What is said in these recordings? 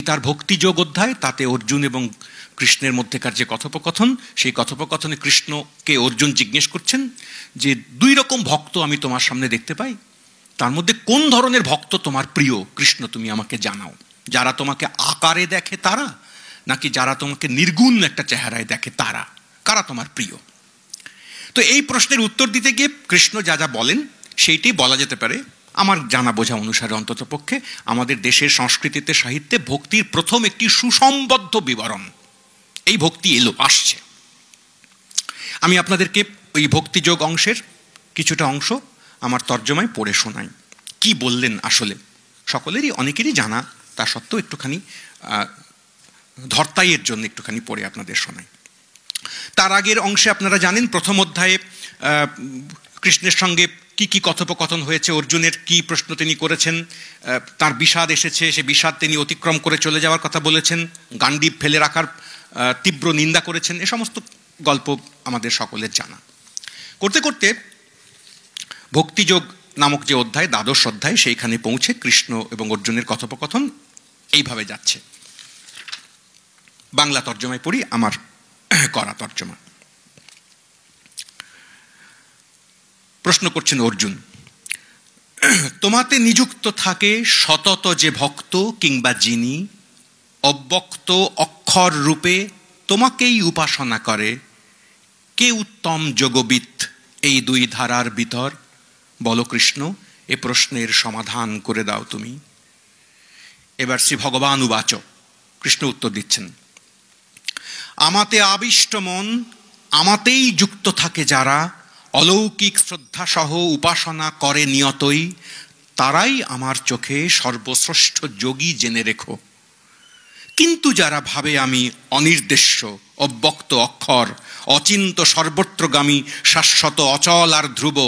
তার ভক্তিযোগ অধ্যায়, তাতে অর্জুন এবং কৃষ্ণের মধ্যেকার যে কথোপকথন, সেই কথোপকথনে কৃষ্ণকে অর্জুন জিজ্ঞেস করছেন যে 2 রকম ভক্ত আমি তোমার সামনে দেখতে পাই, তার মধ্যে কোন ধরনের ভক্ত তোমার প্রিয় কৃষ্ণ, তুমি আমাকে জানাও। যারা তোমাকে আকারে দেখে তারা, নাকি যারা তোমাকে নির্গুণ একটা চেহারায় দেখে তারা, কারা তোমার প্রিয়? তো এই প্রশ্নের উত্তর দিতে গিয়ে কৃষ্ণ যা যা বলেন সেইটি বলা যেতে পারে আমার জানা বোঝা অনুসারে অন্তত পক্ষে আমাদের দেশের সংস্কৃতিতে, সাহিত্যে ভক্তির প্রথম একটি সুসম্বদ্ধ বিবরণ। এই ভক্তি আসছে। আমি আপনাদেরকে ওই ভক্তিযোগ অংশের কিছুটা অংশ আমার তর্জমায় পড়ে শোনাই। কি বললেন আসলে সকলেরই, অনেকেরই জানা, তা সত্ত্বেও একটুখানি ধর্তাইয়ের জন্য একটুখানি পড়ে আপনাদের শোনাই। তার আগের অংশে আপনারা জানেন প্রথম অধ্যায়ে কৃষ্ণের সঙ্গে কি কি কথোপকথন হয়েছে, অর্জুনের কি প্রশ্ন তিনি করেছেন, তার বিষাদ এসেছে, সে বিষাদ তিনি অতিক্রম করে চলে যাওয়ার কথা বলেছেন, গান্ডীব ফেলে রাখার তীব্র নিন্দা করেছেন। এ সমস্ত গল্প আমাদের সকলের জানা। করতে করতে ভক্তিযোগ নামক যে অধ্যায়, দ্বাদশ অধ্যায়, সেইখানে পৌঁছে কৃষ্ণ এবং অর্জুনের কথোপকথন এইভাবে যাচ্ছে। বাংলা তর্জমায় পড়ি, আমার করা তর্জমা। প্রশ্ন করছেন অর্জুন, তোমাতে নিযুক্ত থাকে সতত যে ভক্ত, কিংবা যিনি অব্যক্ত অক্ষর রূপে তোমাকেই উপাসনা করে, কে উত্তম যোগবিদ এই 2 ধারার ভিতর? বলো কৃষ্ণ, এ প্রশ্নের সমাধান করে দাও তুমি। এবার শ্রী ভগবান উবাচ, কৃষ্ণ উত্তর দিচ্ছেন, আমাতে আবিষ্ট মন, আমাতেই যুক্ত থাকে যারা অলৌকিক শ্রদ্ধা সহ উপাসনা করে নিয়তই, তারাই আমার চোখে সর্বশ্রেষ্ঠ যোগী জেনে রেখো। কিন্তু যারা ভাবে আমি অনির্দেশ্য, অব্যক্ত অক্ষর, অচিন্ত সর্বত্রগামী, শাশ্বত অচল আর ধ্রুব,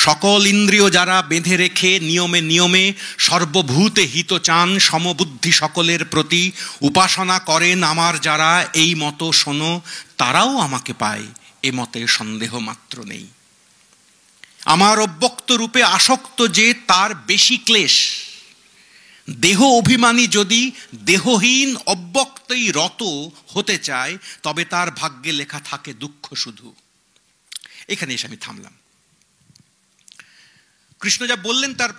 সকল ইন্দ্রিয় যারা বেঁধে রেখে নিয়মে নিয়মে সর্বভূতে হিত চান, সমবুদ্ধি সকলের প্রতি উপাসনা করেন আমার যারা, এই মতো শোনো, তারাও আমাকে পায়, এ মতে সন্দেহ মাত্র নেই। আমার অব্যক্ত রূপে আসক্ত যে, তার বেশি ক্লেশ। দেহ অভিমানী যদি দেহহীন অব্যক্তই রত হতে চায়, তবে তার ভাগ্যে লেখা থাকে দুঃখ শুধু। এখানে এসে আমি থামলাম। কৃষ্ণ যা বললেন তার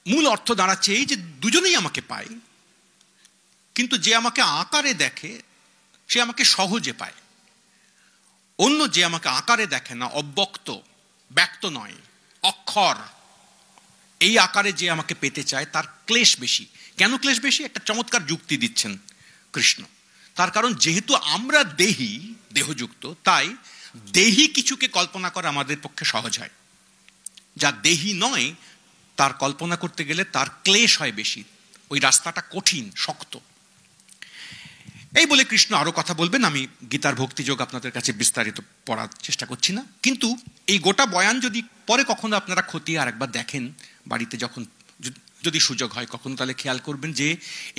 মূল অর্থ দাঁড়াচ্ছে এই যে দুজনেই আমাকে পায়, কিন্তু যে আমাকে আকারে দেখে সে আমাকে সহজে পায়। অন্য যে আমাকে আকারে দেখে না, অব্যক্ত, ব্যক্ত নয়, অক্ষর, এই আকারে যে আমাকে পেতে চায় তার ক্লেশ বেশি। কেন ক্লেশ বেশি? একটা চমৎকার যুক্তি দিচ্ছেন কৃষ্ণ। তার কারণ যেহেতু আমরা দেহী, দেহযুক্ত, তাই দেহী কিছুকে কল্পনা করা আমাদের পক্ষে সহজ হয়। যা দেহী নয় তার কল্পনা করতে গেলে তার ক্লেশ হয় বেশি, ওই রাস্তাটা কঠিন, শক্ত। এই বলে কৃষ্ণ আরো কথা বলবেন। আমি গীতার ভক্তিযোগ আপনাদের কাছে বিস্তারিত পড়ার চেষ্টা করছি না, কিন্তু এই গোটা বয়ান যদি পরে কখনো আপনারা খতিয়ে আরেকবার দেখেন বাড়িতে, যখন যদি সুযোগ হয় কখনো, তাহলে খেয়াল করবেন যে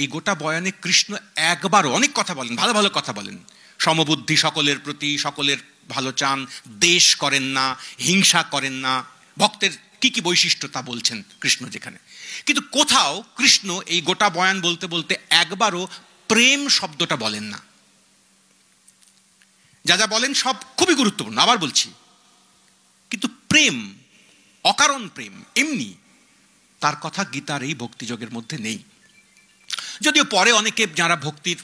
এই গোটা বয়ানে কৃষ্ণ একবারও অনেক কথা বলেন, ভালো ভালো কথা বলেন। সমবুদ্ধি সকলের প্রতি, সকলের ভালো চান, দেশ করেন না, হিংসা করেন না, ভক্তের কি কি বৈশিষ্ট্য তা বলছেন কৃষ্ণ যেখানে। কিন্তু কোথাও কৃষ্ণ এই গোটা বয়ান বলতে বলতে একবারও প্রেম শব্দটা বলেন না। যা যা বলেন সব খুবই গুরুত্বপূর্ণ, আবার বলছি, কিন্তু প্রেম, অকারণ প্রেম, এমনি তার কথা গীতার এই ভক্তিযোগের মধ্যে নেই। যদিও পরে অনেকে যারা ভক্তির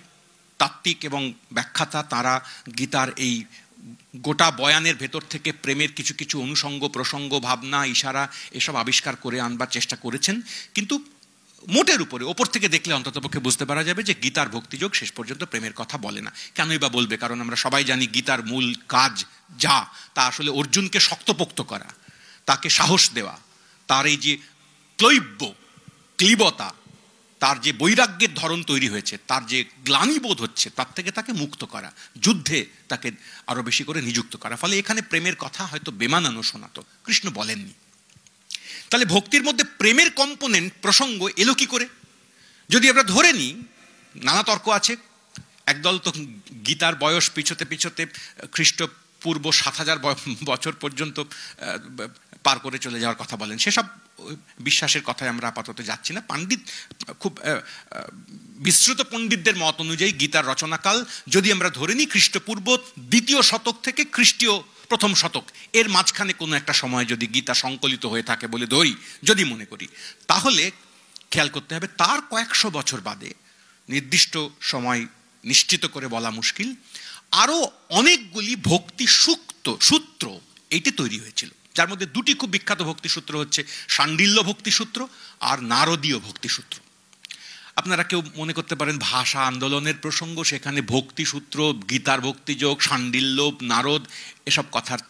তাত্ত্বিক এবং ব্যাখ্যাতা, তারা গীতার এই গোটা বয়ানের ভেতর থেকে প্রেমের কিছু কিছু অনুষঙ্গ, প্রসঙ্গ, ভাবনা, ইশারা এসব আবিষ্কার করে আনবার চেষ্টা করেছেন। কিন্তু মোটের উপরে, ওপর থেকে দেখলে অন্ততপক্ষে বুঝতে পারা যাবে যে গীতার ভক্তিযোগ শেষ পর্যন্ত প্রেমের কথা বলে না। কেনই বা বলবে? কারণ আমরা সবাই জানি গীতার মূল কাজ যা, তা আসলে অর্জুনকে শক্তপোক্ত করা, তাকে সাহস দেওয়া, তার এই যে ক্লীবতা, তার যে বৈরাগ্যের ধরন তৈরি হয়েছে, তার যে গ্লানিবোধ হচ্ছে, তার থেকে তাকে মুক্ত করা, যুদ্ধে তাকে আরো বেশি করে নিযুক্ত করা। ফলে এখানে প্রেমের কথা হয়তো বেমানানো শোনাতো, কৃষ্ণ বলেননি। তাহলে ভক্তির মধ্যে প্রেমের কম্পোনেন্ট, প্রসঙ্গ এলো কি করে? যদি আমরা ধরে নিই, নানা তর্ক আছে। একদল তো গীতার বয়স পিছোতে পিছোতে খ্রিস্টপূর্ব 7000 বছর পর্যন্ত পার করে চলে যাওয়ার কথা বলেন। সেসব বিশ্বাসের কথায় আমরা আপাতত যাচ্ছি না। পণ্ডিত খুব বিস্তৃত পণ্ডিতদের মত অনুযায়ী গীতার রচনাকাল যদি আমরা ধরে নিই খ্রিস্টপূর্ব 2য় শতক থেকে খ্রিস্টীয় 1ম শতক, এর মাঝখানে কোনো একটা সময় যদি গীতা সংকলিত হয়ে থাকে বলে ধরি, যদি মনে করি, তাহলে খেয়াল করতে হবে তার কয়েকশো বছর বাদে, নির্দিষ্ট সময় নিশ্চিত করে বলা মুশকিল, আরও অনেকগুলি ভক্তি সূত্র এইটি তৈরি হয়েছিল, যার মধ্যে 2টি খুব বিখ্যাত ভক্তিসূত্র হচ্ছে শাণ্ডিল্য ভক্তিসূত্র আর নারদীয় ভক্তিসূত্র। আপনারা কেউ মনে করতে পারেন ভাষা আন্দোলনের প্রসঙ্গ, সেখানে ভক্তিসূত্র, গীতার ভক্তিযোগ, শাণ্ডিল্য, নারদ, এসব কথার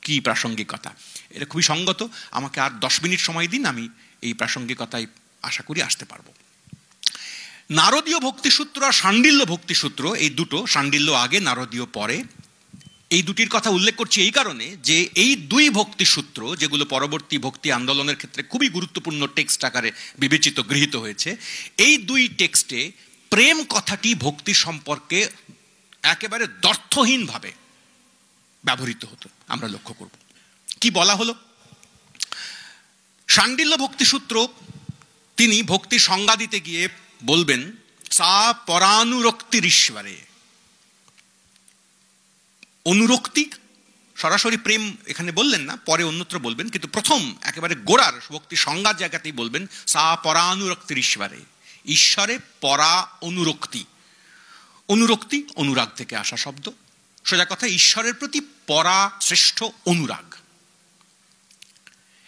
কি প্রাসঙ্গিকতা? এটা খুবই সঙ্গত। আমাকে আর 10 মিনিট সময় দিন, আমি এই প্রাসঙ্গিকতায় আশা করি আসতে পারবো। নারদীয় ভক্তিসূত্র আর শাণ্ডিল্য ভক্তিসূত্র, এই দুটো, শাণ্ডিল্য আগে, নারদীয় পরে, এই দুটির কথা উল্লেখ করছি এই কারণে যে এই 2 ভক্তিসূত্র, যেগুলো পরবর্তী ভক্তি আন্দোলনের ক্ষেত্রে খুবই গুরুত্বপূর্ণ টেক্সট আকারে বিবেচিত, গৃহীত হয়েছে, এই 2 টেক্সটে প্রেম কথাটি ভক্তি সম্পর্কে একেবারে দ্ব্যর্থহীনভাবে ব্যবহৃত হতো, আমরা লক্ষ্য করব। কি বলা হলো? শাণ্ডিল্য ভক্তিসূত্র, তিনি ভক্তির সংজ্ঞা দিতে গিয়ে বলবেন সা পরানুরক্তির ঈশ্বরে। অনুরক্তি, সরাসরি প্রেম এখানে বললেন না, পরে অন্যত্র বলবেন, কিন্তু প্রথম একেবারে গোড়ার ভক্তির সংজ্ঞার জায়গাতেই বলবেন সা পরানুরক্তির ঈশ্বরে। ঈশ্বরে পরা অনুরক্তি। অনুরক্তি অনুরাগ থেকে আসা শব্দ। সোজা কথা, ঈশ্বরের প্রতি পরা শ্রেষ্ঠ অনুরাগ,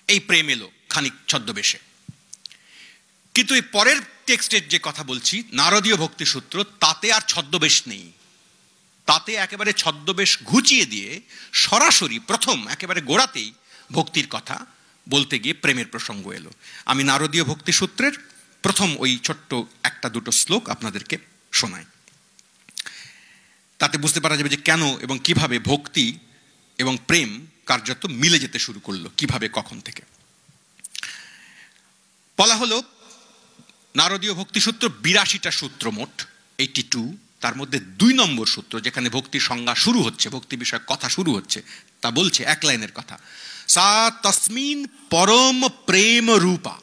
এই প্রেম এলো খানিক ছদ্মবেশে। কিন্তু এই পরের টেক্সটের যে কথা বলছি, নারদীয় ভক্তিসূত্র, তাতে আর ছদ্মবেশ নেই। তাতে একেবারে ছদ্মবেশ ঘুচিয়ে দিয়ে সরাসরি প্রথম একেবারে গোড়াতেই ভক্তির কথা বলতে গিয়ে প্রেমের প্রসঙ্গ এলো। আমি নারদীয় ভক্তিসূত্রের প্রথম ওই ছোট্ট 1-2 শ্লোক আপনাদেরকে শোনাই, তাতে বুঝতে পারা যাবে যে কেন এবং কিভাবে ভক্তি এবং প্রেম কার্যত মিলে যেতে শুরু করলো, কিভাবে, কখন থেকে। বলা হলো নারদীয় ভক্তিসূত্র 82টা সূত্র মোট, 82। তার মধ্যে 2 নম্বর সূত্র, যেখানে ভক্তির সংজ্ঞা শুরু হচ্ছে, ভক্তি বিষয়ক কথা শুরু হচ্ছে, তা বলছে 1 লাইনের কথা, সা তস্মিন পরম প্রেম রূপা।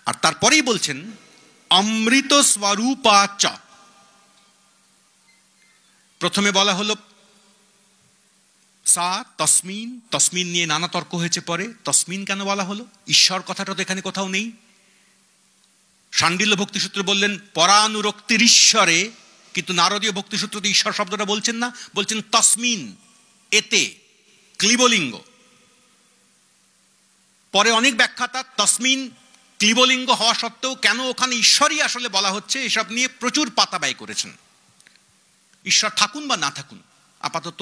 আর তারপরেই বলছেন অমৃত স্বরূপা চ। প্রথমে বলা হলো সা তস্মিন, তস্মিন নিয়ে নানা তর্ক হয়েছে পরে, তস্মিন কেন বলা হলো? ঈশ্বর কথাটা তো এখানে কোথাও নেই। শাণ্ডিল্য ভক্তিসূত্র বললেন পরানুরক্তির ঈশ্বরে, কিন্তু নারদীয় ভক্তিসূত্রতে ঈশ্বর শব্দটা বলছেন না, বলছেন তস্মিন, এতে, ক্লিবলিঙ্গ। পরে অনেক ব্যাখ্যাতা তস্মিন ক্লিবলিঙ্গ হওয়া সত্ত্বেও কেন ওখানে ঈশ্বরই আসলে বলা হচ্ছে, এসব নিয়ে প্রচুর পাতা ব্যয় করেছেন। ঈশ্বর থাকুন বা না থাকুন, আপাতত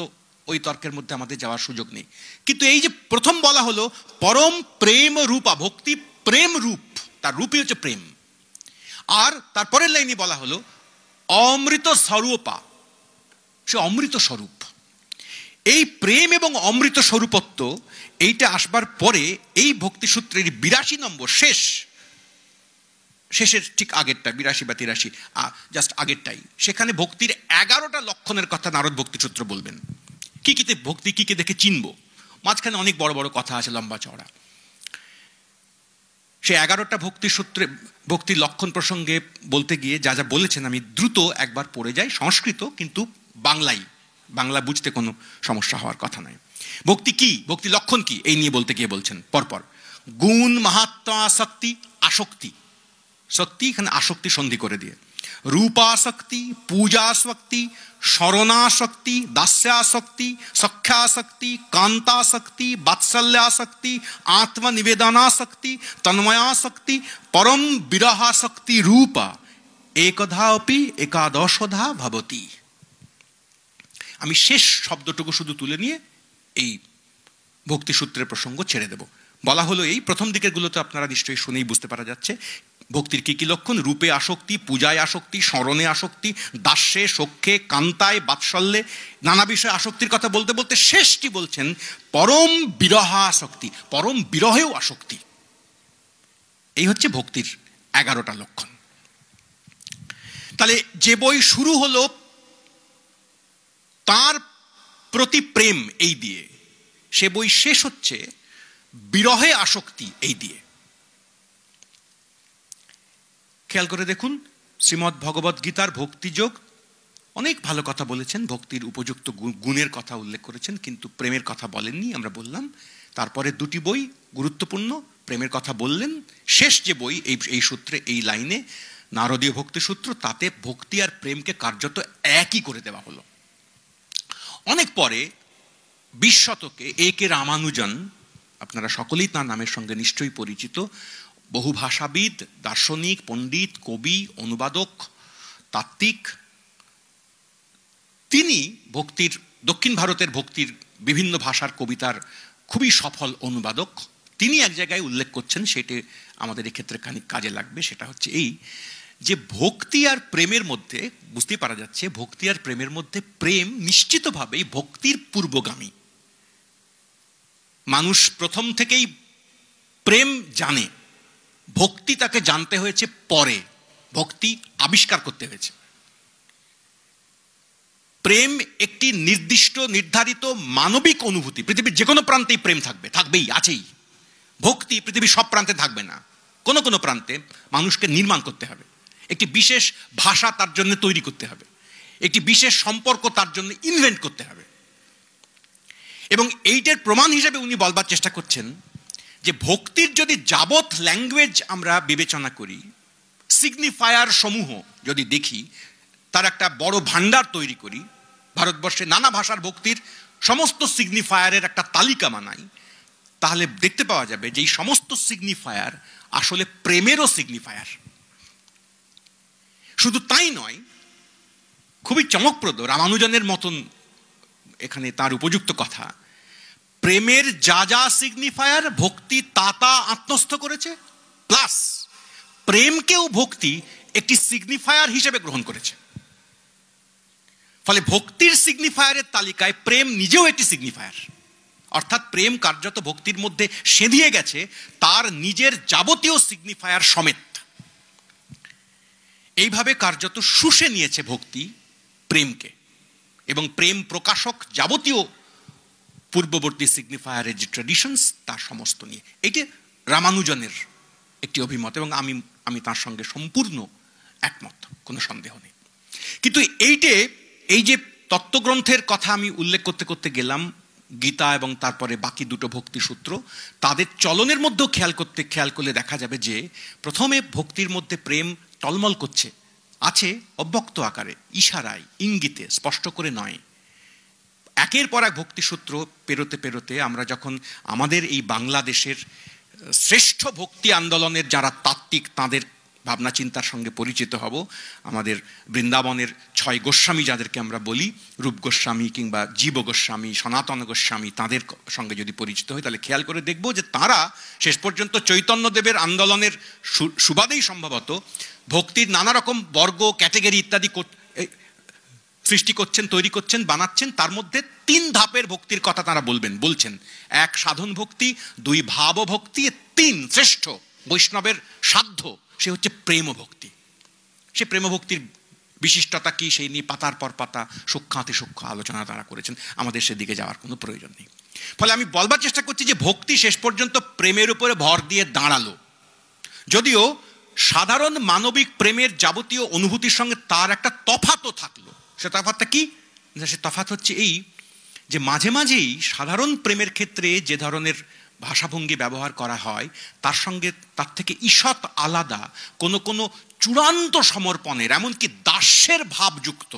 ওই তর্কের মধ্যে আমাদের যাওয়ার সুযোগ নেই। কিন্তু এই যে প্রথম বলা হলো পরম প্রেম রূপা, ভক্তি প্রেম রূপ, তার রূপই হচ্ছে প্রেম। আর তারপরের লাইনে বলা হলো অমৃত স্বরূপা, সে অমৃত স্বরূপ। এই প্রেম এবং অমৃত স্বরূপত্ব, এইটা আসবার পরে এই ভক্তিসূত্রের 82 নম্বর শেষের ঠিক আগেরটা, 82 বা 83, জাস্ট আগেরটাই, সেখানে ভক্তির 11টা লক্ষণের কথা নারদ ভক্তিসূত্র বলবেন। কি কিতে ভক্তি, কি কে দেখে চিনবো, মাঝখানে অনেক বড় বড় কথা আছে, লম্বা চওড়া। সে 11টা ভক্তিসূত্রে ভক্তির লক্ষণ প্রসঙ্গে বলতে গিয়ে যা যা বলেছেন আমি দ্রুত একবার পড়ে যাই, সংস্কৃত কিন্তু বাংলা বুঝতে কোনো সমস্যা হওয়ার কথা নয়। ভক্তি কি, ভক্তি লক্ষণ কি, এই নিয়ে বলতে গিয়ে বলছেন পরপর গুণ, মাহাত্ম্য, আসক্তি, আসক্তি, শক্তি এখানে আসক্তি সন্ধি করে দিয়ে, রূপাসক্তি, পূজাসক্তি, শরণাসক্তি, দাস্যাসক্তি, সখ্যাসক্তি, কান্তাসক্তি, বাৎসল্যাসক্তি, আত্মনিবেদনাসক্তি, তন্ময়াসক্তি, পরম বিরহাসক্তি রূপা একধা অপি একাদশধা ভবতি। আমি শেষ শব্দটুকু শুধু তুলে নিয়ে এই ভক্তিসূত্রের প্রসঙ্গ ছেড়ে দেব। বলা হলো এই প্রথম দিকের গুলো তো আপনারা নিশ্চয়ই শুনেই বুঝতে পারা যাচ্ছে ভক্তির কি কি লক্ষণ। রূপে আসক্তি, পূজায় আসক্তি, স্মরণে আসক্তি, দাস্যে, সখ্যে, কান্তায়, বাৎসল্যে, নানা বিষয়ে আসক্তির কথা বলতে বলতে শেষটি বলছেন পরম বিরহাসক্তি, পরম বিরহেও আসক্তি। এই হচ্ছে ভক্তির 11টা লক্ষণ। তাহলে যে বই শুরু হলো তার প্রতি প্রেম এই দিয়ে, সে বই শেষ হচ্ছে বিরহে আসক্তি এই দিয়ে। খেয়াল করে দেখুন, শ্রীমদ্ ভগবদ গীতার ভক্তিযোগ অনেক ভালো কথা বলেছেন, ভক্তির উপযুক্ত গুণের কথা উল্লেখ করেছেন, কিন্তু প্রেমের কথা বলেননি। আমরা বললাম তারপরে দুটি বই গুরুত্বপূর্ণ, প্রেমের কথা বললেন। শেষ যে বই এই সূত্রে, এই লাইনে নারদীয় ভক্তি সূত্র, তাতে ভক্তি আর প্রেমকে কার্যত একই করে দেওয়া হলো। অনেক পরে 20 শতকে A.K. রামানুজন, আপনারা সকলেই তার নামের সঙ্গে নিশ্চয়ই পরিচিত, বহু ভাষাবিদ, দার্শনিক, পণ্ডিত, কবি, অনুবাদক, তাত্ত্বিক, তিনি ভক্তির, দক্ষিণ ভারতের ভক্তির বিভিন্ন ভাষার কবিতার খুবই সফল অনুবাদক। তিনি এক জায়গায় উল্লেখ করছেন, সেটা আমাদের এক্ষেত্রে খানিক কাজে লাগবে। সেটা হচ্ছে এই যে ভক্তি আর প্রেমের মধ্যে, বুঝতে পারা যাচ্ছে ভক্তি আর প্রেমের মধ্যে প্রেম নিশ্চিতভাবেই ভক্তির পূর্বগামী। মানুষ প্রথম থেকেই প্রেম জানে, ভক্তি তাকে জানতে হয়েছে পরে, ভক্তি আবিষ্কার করতে হয়েছে। প্রেম একটি নির্দিষ্ট নির্ধারিত মানবিক অনুভূতি, পৃথিবীর যে কোনো প্রান্তেই প্রেম থাকবে, থাকবেই, আছেই। ভক্তি পৃথিবীর সব প্রান্তে থাকবে না, কোনো কোনো প্রান্তে মানুষকে নির্মাণ করতে হবে, একটি বিশেষ ভাষা তার জন্য তৈরি করতে হবে, একটি বিশেষ সম্পর্ক তার জন্য ইনভেন্ট করতে হবে। এবং এইটার প্রমাণ হিসেবে উনি বলবার চেষ্টা করছেন যে ভক্তির যদি যাবৎ ল্যাঙ্গুয়েজ আমরা বিবেচনা করি, সিগনিফায়ার সমূহ যদি দেখি, তার একটা বড় ভান্ডার তৈরি করি, ভারতবর্ষে নানা ভাষার ভক্তির সমস্ত সিগনিফায়ারের একটা তালিকা বানাই, তাহলে দেখতে পাওয়া যাবে যে এই সমস্ত সিগনিফায়ার আসলে প্রেমেরও সিগনিফায়ার। শুধু তাই নয়, খুবই চমকপ্রদ, রামানুজনের মতন এখানে তার উপযুক্ত কথা, প্রেমের যা যা সিগনিফায়ার ভক্তি তা তা আত্মস্থ করেছে, প্লাস প্রেমকেও ভক্তি একটি সিগনিফায়ার হিসেবে গ্রহণ করেছে। ফলে ভক্তির সিগনিফায়ারের তালিকায় প্রেম নিজেও একটি সিগনিফায়ার, অর্থাৎ প্রেম কার্যত ভক্তির মধ্যে সেঁধিয়ে গেছে তার নিজের যাবতীয় সিগনিফায়ার সমেত। এইভাবে কার্যত শুষে নিয়েছে ভক্তি প্রেমকে, এবং প্রেম প্রকাশক যাবতীয় পূর্ববর্তী সিগনিফায়ারের যে ট্র্যাডিশনস তার সমস্ত নিয়ে। এইটি রামানুজনের একটি অভিমত, এবং আমি তার সঙ্গে সম্পূর্ণ একমত, কোনো সন্দেহ নেই। কিন্তু এই যে তত্ত্বগ্রন্থের কথা আমি উল্লেখ করতে করতে গেলাম, গীতা এবং তারপরে বাকি দুটো ভক্তি সূত্র, তাদের চলনের মধ্যেও খেয়াল করলে দেখা যাবে যে প্রথমে ভক্তির মধ্যে প্রেম টলমল করছে, আছে অব্যক্ত আকারে, ইশারায়, ইঙ্গিতে, স্পষ্ট করে নয়। একের পর এক ভক্তিসূত্র পেরোতে পেরোতে আমরা যখন আমাদের এই বাংলাদেশের শ্রেষ্ঠ ভক্তি আন্দোলনের যারা তাত্ত্বিক, তাদের ভাবনা চিন্তার সঙ্গে পরিচিত হব, আমাদের বৃন্দাবনের 6 গোস্বামী যাদেরকে আমরা বলি, রূপ গোস্বামী কিংবা জীব গোস্বামী, সনাতন গোস্বামী, তাদের সঙ্গে যদি পরিচিত হই, তাহলে খেয়াল করে দেখব যে তারা শেষ পর্যন্ত চৈতন্যদেবের আন্দোলনের সুবাদেই সম্ভবত ভক্তির নানা রকম বর্গ, ক্যাটেগরি ইত্যাদি সৃষ্টি করছেন, তৈরি করছেন, বানাচ্ছেন। তার মধ্যে 3 ধাপের ভক্তির কথা তারা বলছেন। 1 সাধন ভক্তি, 2 ভাব ভক্তি, 3 শ্রেষ্ঠ বৈষ্ণবের সাধ্য, সে হচ্ছে প্রেম ভক্তি। সে প্রেম ভক্তির বিশিষ্টতা কি সেই নিয়ে পাতার পর পাতা সূক্ষ্মাতি সূক্ষ্ম আলোচনা তারা করেছেন, আমাদের সেদিকে যাওয়ার কোনো প্রয়োজন নেই। ফলে আমি বলবার চেষ্টা করছি যে ভক্তি শেষ পর্যন্ত প্রেমের উপরে ভর দিয়ে দাঁড়ালো, যদিও সাধারণ মানবিক প্রেমের যাবতীয় অনুভূতির সঙ্গে তার একটা তফাতও থাকলো। সে তফাতটা কি? সে তফাত হচ্ছে এই যে মাঝে মাঝেই সাধারণ প্রেমের ক্ষেত্রে যে ধরনের ভাষাভঙ্গি ব্যবহার করা হয়, তার থেকে ঈষৎ আলাদা কোনো চূড়ান্ত সমর্পণের, এমনকি দাস্যের ভাবযুক্ত,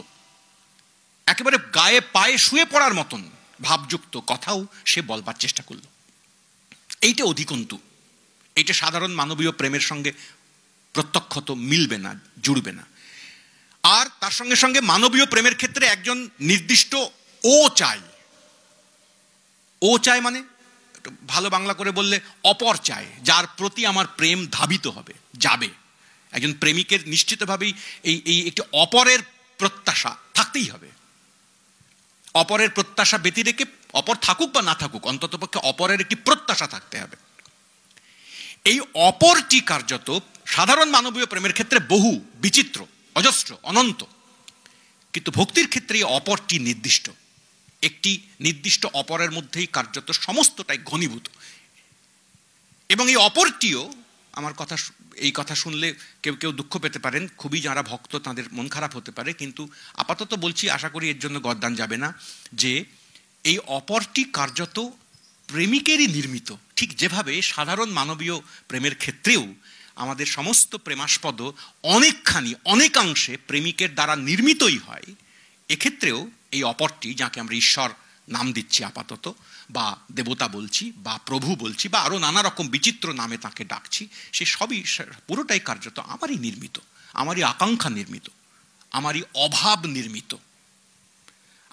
একেবারে গায়ে পায়ে শুয়ে পড়ার মতন ভাবযুক্ত কথাও সে বলবার চেষ্টা করল। এইটা অধিকন্তু, এইটা সাধারণ মানবীয় প্রেমের সঙ্গে প্রত্যক্ষত মিলবে না, জুড়বে না। আর তার সঙ্গে সঙ্গে মানবীয় প্রেমের ক্ষেত্রে একজন নির্দিষ্ট ও চায় মানে ভালো বাংলা করে বললে অপর চায়, যার প্রতি আমার প্রেম ধাবিত হবে, যাবে। একজন প্রেমিকের নিশ্চিতভাবেই এই একটি অপরের প্রত্যাশা থাকতেই হবে। অপরের প্রত্যাশা ব্যতি রেখে, অপর থাকুক বা না থাকুক, অন্ততপক্ষে অপরের একটি প্রত্যাশা থাকতে হবে। এই অপরটি কার্যত সাধারণ মানবীয় প্রেমের ক্ষেত্রে বহু, বিচিত্র, অজস্র, অনন্ত। কিন্তু ভক্তির ক্ষেত্রে এই অপরটি নির্দিষ্ট। একটি নির্দিষ্ট অপরের মধ্যেই কার্যত সমস্তটাই ঘনীভূত। এবং এই অপরটিও আমার এই কথা শুনলে কেউ কেউ দুঃখ পেতে পারেন, খুবই যারা ভক্ত তাদের মন খারাপ হতে পারে, কিন্তু আপাতত বলছি, আশা করি এর জন্য গদ্দান যাবে না, যে এই অপরটি কার্যত প্রেমিকেরই নির্মিত। ঠিক যেভাবে সাধারণ মানবীয় প্রেমের ক্ষেত্রেও আমাদের সমস্ত প্রেমাস্পদ অনেকখানি অনেকাংশে প্রেমিকের দ্বারা নির্মিতই হয়, এক্ষেত্রেও এই অপরটি, যাকে আমরা ঈশ্বর নাম দিচ্ছি আপাতত, বা দেবতা বলছি, বা প্রভু বলছি, বা আরও নানা রকম বিচিত্র নামে তাকে ডাকছি, সে সবই পুরোটাই কার্যত আমারই নির্মিত, আমারই আকাঙ্ক্ষা নির্মিত, আমারই অভাব নির্মিত,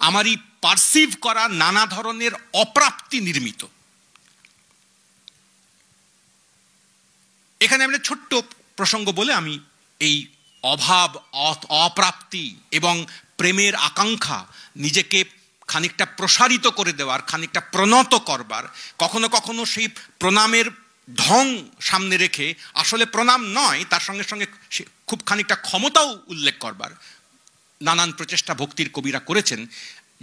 আমারই পারসিভ করা নানা ধরনের অপ্রাপ্তি নির্মিত। এখানে আমরা ছোট্ট প্রসঙ্গ বলে আমি এই অভাব, অপ্রাপ্তি এবং প্রেমের আকাঙ্ক্ষা, নিজেকে খানিকটা প্রসারিত করে দেওয়ার, খানিকটা প্রণত করবার, কখনো কখনো সেই প্রণামের ঢং সামনে রেখে আসলে প্রণাম নয়, তার সঙ্গে সঙ্গে খুব খানিকটা ক্ষমতাও উল্লেখ করবার নানান প্রচেষ্টা ভক্তির কবিরা করেছেন,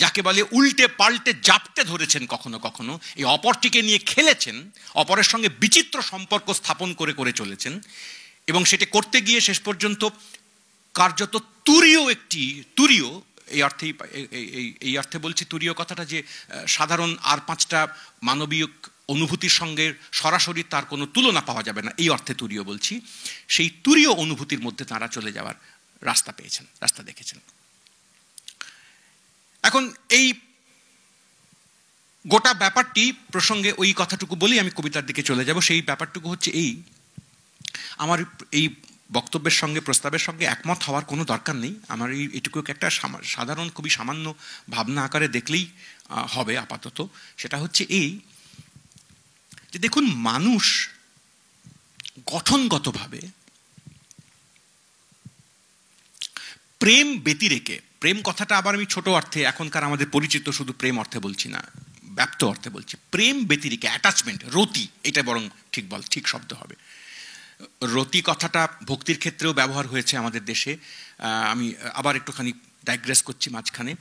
যাকে বলে উল্টে পাল্টে জাপটে ধরেছেন, কখনো কখনো এই অপরটিকে নিয়ে খেলেছেন, অপরের সঙ্গে বিচিত্র সম্পর্ক স্থাপন করে করে চলেছেন, এবং সেটা করতে গিয়ে শেষ পর্যন্ত কার্যত তুরীয় এই অর্থে বলছি তুরীয় কথাটা, যে সাধারণ আর 5টা মানবীয় অনুভূতির সঙ্গে সরাসরি তার কোনো তুলনা পাওয়া যাবে না, এই অর্থে তুরীয় বলছি, সেই তুরীয় অনুভূতির মধ্যে তারা চলে যাওয়ার রাস্তা দেখেছেন। এখন এই গোটা ব্যাপারটি প্রসঙ্গে ওই কথাটুকু বলি, আমি কবিতার দিকে চলে যাব। সেই ব্যাপারটুকু হচ্ছে এই, আমার এই বক্তব্যের সঙ্গে, প্রস্তাবের সঙ্গে একমত হওয়ার কোনো দরকার নেই, আমার এইটুকু একটা সাধারণ খুবই সামান্য ভাবনা আকারে দেখলেই হবে আপাতত। সেটা হচ্ছে এই যে দেখুন, মানুষ গঠনগতভাবে প্রেম ব্যতিরেকে, প্রেম কথাটা আবার আমি ছোট অর্থে এখনকার আমাদের পরিচিত শুধু প্রেম অর্থে বলছি না, ব্যাপ্ত অর্থে বলছি, প্রেম ব্যতিরেকে অ্যাটাচমেন্ট, রতি, এটা বরং ঠিক শব্দ হবে। রতি কথাটা ভক্তির ক্ষেত্রেও ব্যবহার হয়েছে আমাদের দেশে। আমি আবার একটুখানি ডাইগ্রেস করছি মাঝখানে।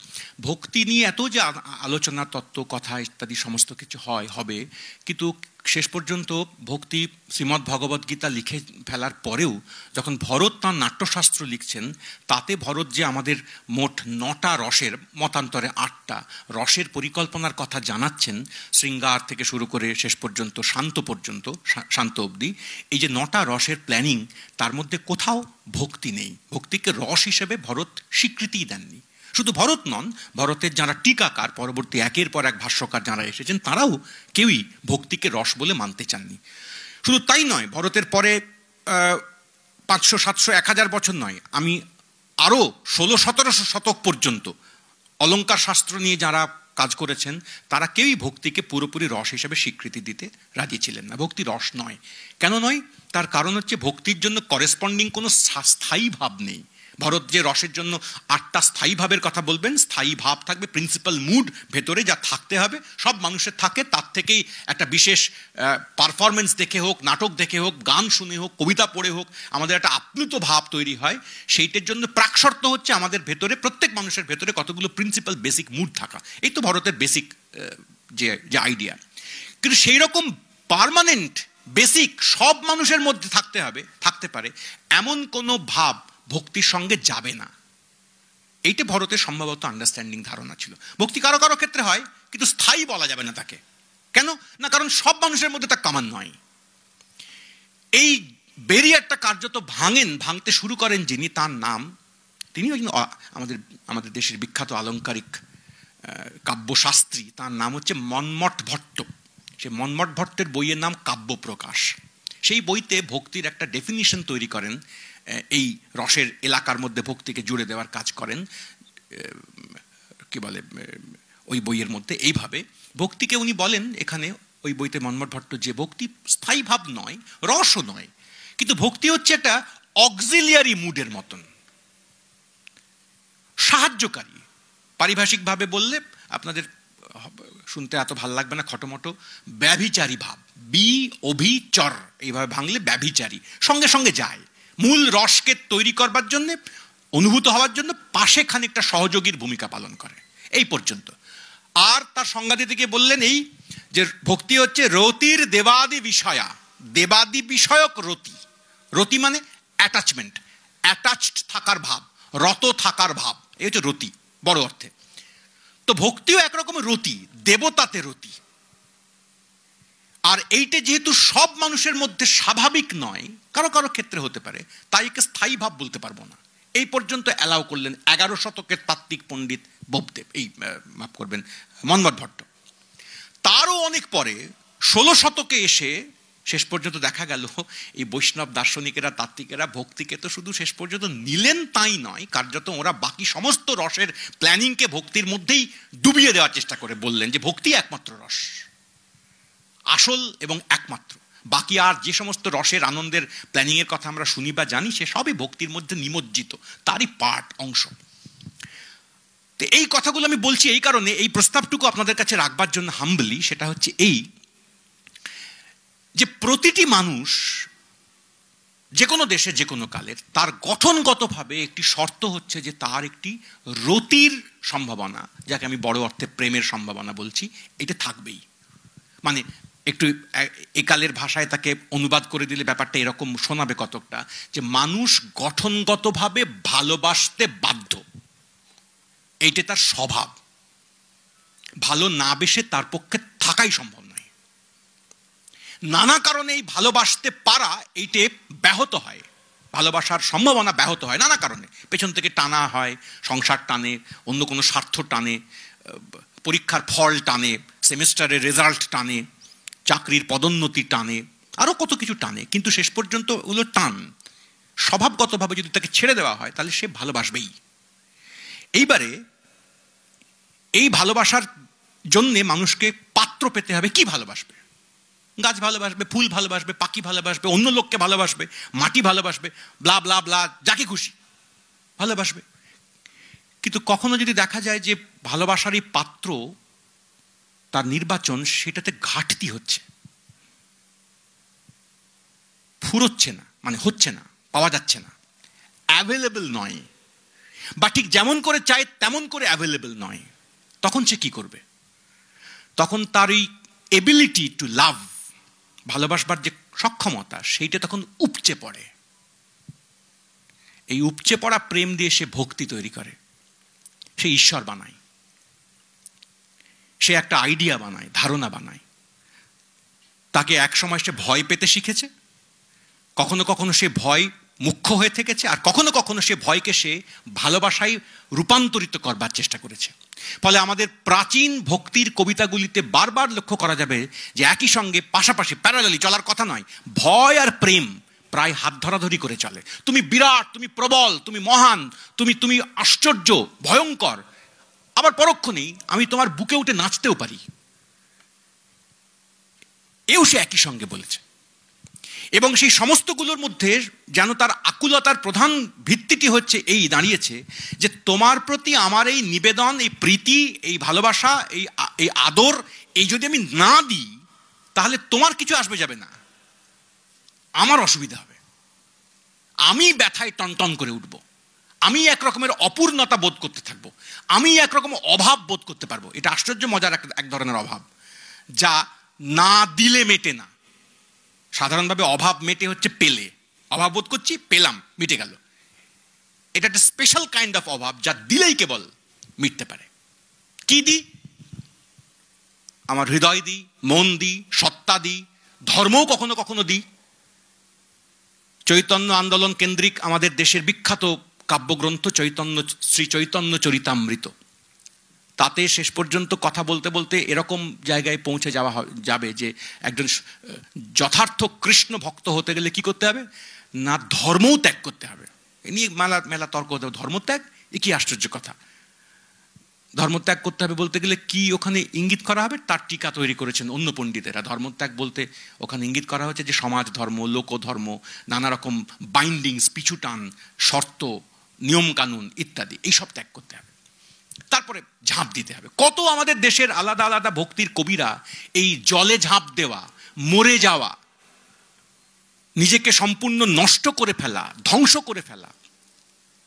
ভক্তি নিয়ে এত যে আলোচনা, তত্ত্ব, কথা ইত্যাদি সমস্ত কিছু হবে, কিন্তু শেষ পর্যন্ত ভক্তি শ্রীমদ্ ভগবদ্গীতা লিখে ফেলার পরেও যখন ভরত তাঁর নাট্যশাস্ত্র লিখছেন, তাতে ভরত যে আমাদের মোট 9টা রসের, মতান্তরে 8টা রসের পরিকল্পনার কথা জানাচ্ছেন, শৃঙ্গার থেকে শুরু করে শেষ পর্যন্ত শান্ত অবধি, এই যে 9টা রসের প্ল্যানিং, তার মধ্যে কোথাও ভক্তি নেই। ভক্তিকে রস হিসেবে ভরত স্বীকৃতিই দেননি। শুধু ভরত নন, ভরতের যারা টিকাকার, পরবর্তী একের পর এক ভাষ্যকার যারা এসেছেন, তারাও কেউই ভক্তিকে রস বলে মানতে চাননি। শুধু তাই নয়, ভরতের পরে 500, 700, 1000 বছর নয়, আমি আরও 1600-1700 শতক পর্যন্ত অলঙ্কার শাস্ত্র নিয়ে যারা কাজ করেছেন, তারা কেউই ভক্তিকে পুরোপুরি রস হিসেবে স্বীকৃতি দিতে রাজি ছিলেন না। ভক্তি রস নয়। কেন নয়? তার কারণ হচ্ছে ভক্তির জন্য করেসপন্ডিং কোনো স্থায়ী ভাব নেই। ভরত যে রসের জন্য 8টা স্থায়ী ভাবের কথা বলবেন, স্থায়ী ভাব থাকবে, প্রিন্সিপাল মুড ভেতরে যা থাকতে হবে, সব মানুষের থাকে, তার থেকেই একটা বিশেষ পারফরমেন্স দেখে হোক, নাটক দেখে হোক, গান শুনে হোক, কবিতা পড়ে হোক, আমাদের একটা আপ্লুত ভাব তৈরি হয়। সেইটার জন্য প্রাকশর্ত হচ্ছে আমাদের ভেতরে, প্রত্যেক মানুষের ভেতরে কতগুলো প্রিন্সিপাল বেসিক মুড থাকা। এই তো ভরতের বেসিক যে আইডিয়া। কিন্তু সেই রকম পার্মানেন্ট বেসিক সব মানুষের মধ্যে থাকতে পারে এমন কোনো ভাব ভক্তির সঙ্গে যাবে না। এইটা ভরতের সম্ভবত আন্ডারস্ট্যান্ডিং ধারণা ছিল। ভক্তি কারো কারো ক্ষেত্রে হয়, কিন্তু স্থায়ী বলা যাবে না তাকে। কেন না? কারণ সব মানুষের মধ্যে তা কমন নয়। এই ব্যারিয়ারটা কার্যত ভাঙতে শুরু করেন যিনি, তার নাম, তিনি আমাদের দেশের বিখ্যাত আলংকারিক কাব্যশাস্ত্রী, তার নাম হচ্ছে মন্মথ ভট্ট। সে মন্মথ ভট্টের বইয়ের নাম কাব্যপ্রকাশ। সেই বইতে ভক্তির একটা ডেফিনিশন তৈরি করেন, এই রসের এলাকার মধ্যে ভক্তিকে জুড়ে দেওয়ার কাজ করেন। কি বলে ওই বইয়ের মধ্যে এইভাবে ভক্তিকে উনি বলেন, এখানে ওই বইতে মন্মথ ভট্ট, যে ভক্তি স্থায়ী ভাব নয়, রসও নয়, কিন্তু ভক্তি হচ্ছে একটা অক্সিলিয়ারি মুডের মতন, সাহায্যকারী। পারিভাষিকভাবে বললে আপনাদের শুনতে এত ভাল লাগবে না, খটোমটো, ব্যভিচারী ভাব। অভিচর এইভাবে ভাঙলে ব্যভিচারী, সঙ্গে সঙ্গে যায়, মূল রসকে তৈরি করবার জন্য, অনুভূত হওয়ার জন্য পাশে খানিকটা সহযোগীর ভূমিকা পালন করে, এই পর্যন্ত। আর তার সংজ্ঞা দিতে গিয়ে বললেন এই যে ভক্তি হচ্ছে রতির দেবাদি বিষয়া, দেবাদি বিষয়ক রতি। রতি মানে অ্যাটাচমেন্ট, অ্যাটাচড থাকার ভাব, রত থাকার ভাব, এই হচ্ছে রতি বড় অর্থে। তো ভক্তিও একরকমের রতি, দেবতাতে রতি। আর এইটা যেহেতু সব মানুষের মধ্যে স্বাভাবিক নয়, কারো কারো ক্ষেত্রে হতে পারে, তাই একে স্থায়ী ভাব বলতে পারবো না। এই পর্যন্ত অ্যালাউ করলেন 11 শতকের তাত্ত্বিক পণ্ডিত বোপদেব, এই মাফ করবেন মন্মথ ভট্ট। তারও অনেক পরে 16 শতকে এসে শেষ পর্যন্ত দেখা গেল এই বৈষ্ণব দার্শনিকেরা, তাত্ত্বিকেরা ভক্তিকে তো শুধু শেষ পর্যন্ত নিলেন তাই নয়, কার্যত ওরা বাকি সমস্ত রসের প্ল্যানিংকে ভক্তির মধ্যেই ডুবিয়ে দেওয়ার চেষ্টা করে বললেন যে ভক্তি একমাত্র রস, আসল এবং একমাত্র। বাকি আর যে সমস্ত রসের আনন্দের প্ল্যানিংয়ের কথা আমরা শুনি বা জানি, সে সবই ভক্তির মধ্যে নিমজ্জিত, তারই পার্ট, অংশ। তো এই কথাগুলো আমি বলছি এই কারণে, এই প্রস্তাবটুকু আপনাদের কাছে রাখবার জন্য হাম্বলি, সেটা হচ্ছে এই যে প্রতিটি মানুষ যে কোনো দেশে যে কোনো কালের, তার গঠনগতভাবে একটি শর্ত হচ্ছে যে তার একটি রতির সম্ভাবনা, যাকে আমি বড় অর্থে প্রেমের সম্ভাবনা বলছি, এটা থাকবেই। মানে একটু একালের ভাষায় তাকে অনুবাদ করে দিলে ব্যাপারটা এরকম শোনাবে কতকটা, যে মানুষ গঠনগতভাবে ভালোবাসতে বাধ্য, এইটা তার স্বভাব। ভালো না বেসে তার পক্ষে থাকাই সম্ভব নয়। নানা কারণে এই ভালোবাসতে পারা এইটে ব্যাহত হয়, ভালোবাসার সম্ভাবনা ব্যাহত হয় নানা কারণে। পেছন থেকে টানা হয়, সংসার টানে, অন্য কোনো স্বার্থ টানে, পরীক্ষার ফল টানে, সেমিস্টারের রেজাল্ট টানে, চাকরির পদোন্নতি টানে, আরও কত কিছু টানে। কিন্তু শেষ পর্যন্ত ওগুলো টান স্বভাবগতভাবে যদি তাকে ছেড়ে দেওয়া হয়, তাহলে সে ভালোবাসবেই। এইবারে এই ভালোবাসার জন্যে মানুষকে পাত্র পেতে হবে। কি ভালোবাসবে? গাছ ভালোবাসবে, ফুল ভালোবাসবে, পাখি ভালোবাসবে, অন্য লোককে ভালোবাসবে, মাটি ভালোবাসবে, ব্লা ব্লা ব্লা, যাকে খুশি ভালোবাসবে। কিন্তু কখনো যদি দেখা যায় যে ভালোবাসারই পাত্র, তার নির্বাচন, সেটাতে ঘাটতি হচ্ছে, ফুরোচ্ছে না, মানে হচ্ছে না, পাওয়া যাচ্ছে না, অ্যাভেলেবল নয়, বা ঠিক যেমন করে চায় তেমন করে অ্যাভেলেবল নয়, তখন সে কি করবে? তখন তার এই এবিলিটি টু লাভ, ভালোবাসবার যে সক্ষমতা, সেইটা তখন উপচে পড়ে। এই উপচে পড়া প্রেম দিয়ে সে ভক্তি তৈরি করে, সে ঈশ্বর বানায়, সে একটা আইডিয়া বানায়, ধারণা বানায়। তাকে এক সময় সে ভয় পেতে শিখেছে, কখনো কখনো সে ভয় মুখ্য হয়ে থেকেছে, আর কখনো কখনো সে ভয়কে সে ভালোবাসায় রূপান্তরিত করবার চেষ্টা করেছে। ফলে আমাদের প্রাচীন ভক্তির কবিতাগুলিতে বারবার লক্ষ্য করা যাবে যে একই সঙ্গে পাশাপাশি প্যারালালি চলার কথা নয়, ভয় আর প্রেম প্রায় হাত ধরাধরি করে চলে। তুমি বিরাট, তুমি প্রবল, তুমি মহান, তুমি তুমি আশ্চর্য, ভয়ঙ্কর, আবার পরক্ষণেই আমি তোমার বুকে উঠে নাচতেও পারি, এও সে একই সঙ্গে বলেছে। এবং সেই সমস্তগুলোর মধ্যে যেন তার আকুলতার প্রধান ভিত্তিটি হচ্ছে এই দাঁড়িয়েছে যে তোমার প্রতি আমার এই নিবেদন, এই প্রীতি, এই ভালোবাসা, এই আদর, এই যদি আমি না দিই, তাহলে তোমার কিছু আসবে যাবে না, আমার অসুবিধা হবে, আমি ব্যথায় টনটন করে উঠব, আমি একরকমের অপূর্ণতা বোধ করতে থাকবো, আমি একরকম অভাব বোধ করতে পারবো। এটা আশ্চর্য মজার এক ধরনের অভাব, যা না দিলে মেটে না। সাধারণভাবে অভাব মেটে হচ্ছে পেলে, অভাব বোধ করছি, পেলাম, মিটে গেল। এটা একটা স্পেশাল কাইন্ড অফ অভাব, যা দিলেই কেবল মিটতে পারে। কি দিই? আমার হৃদয় দিই, মন দিই, সত্তা দিই, ধর্মও কখনো কখনো দিই। চৈতন্য আন্দোলন কেন্দ্রিক আমাদের দেশের বিখ্যাত কাব্যগ্রন্থ শ্রী চৈতন্য চরিতামৃত, তাতে শেষ পর্যন্ত কথা বলতে বলতে এরকম জায়গায় পৌঁছে যাবে যে একজন যথার্থ কৃষ্ণ ভক্ত হতে গেলে কি করতে হবে না, ধর্মও ত্যাগ করতে হবে। এ নিয়ে মেলা মেলা তর্ক হতে হবে, ধর্মত্যাগ, এ কি আশ্চর্য কথা। ধর্মত্যাগ করতে হবে বলতে গেলে কি ওখানে ইঙ্গিত করা হবে, তার টিকা তৈরি করেছেন অন্য পণ্ডিতেরা। ধর্মত্যাগ বলতে ওখানে ইঙ্গিত করা হচ্ছে যে সমাজ ধর্ম, লোকধর্ম, নানা রকম বাইন্ডিংস, পিছুটান, শর্ত, নিয়মকানুন ইত্যাদি, এইসব ত্যাগ করতে হবে, তারপরে ঝাঁপ দিতে হবে। কত আমাদের দেশের আলাদা আলাদা ভক্তির কবিরা এই জলে ঝাঁপ দেওয়া, মরে যাওয়া, নিজেকে সম্পূর্ণ নষ্ট করে ফেলা, ধ্বংস করে ফেলা,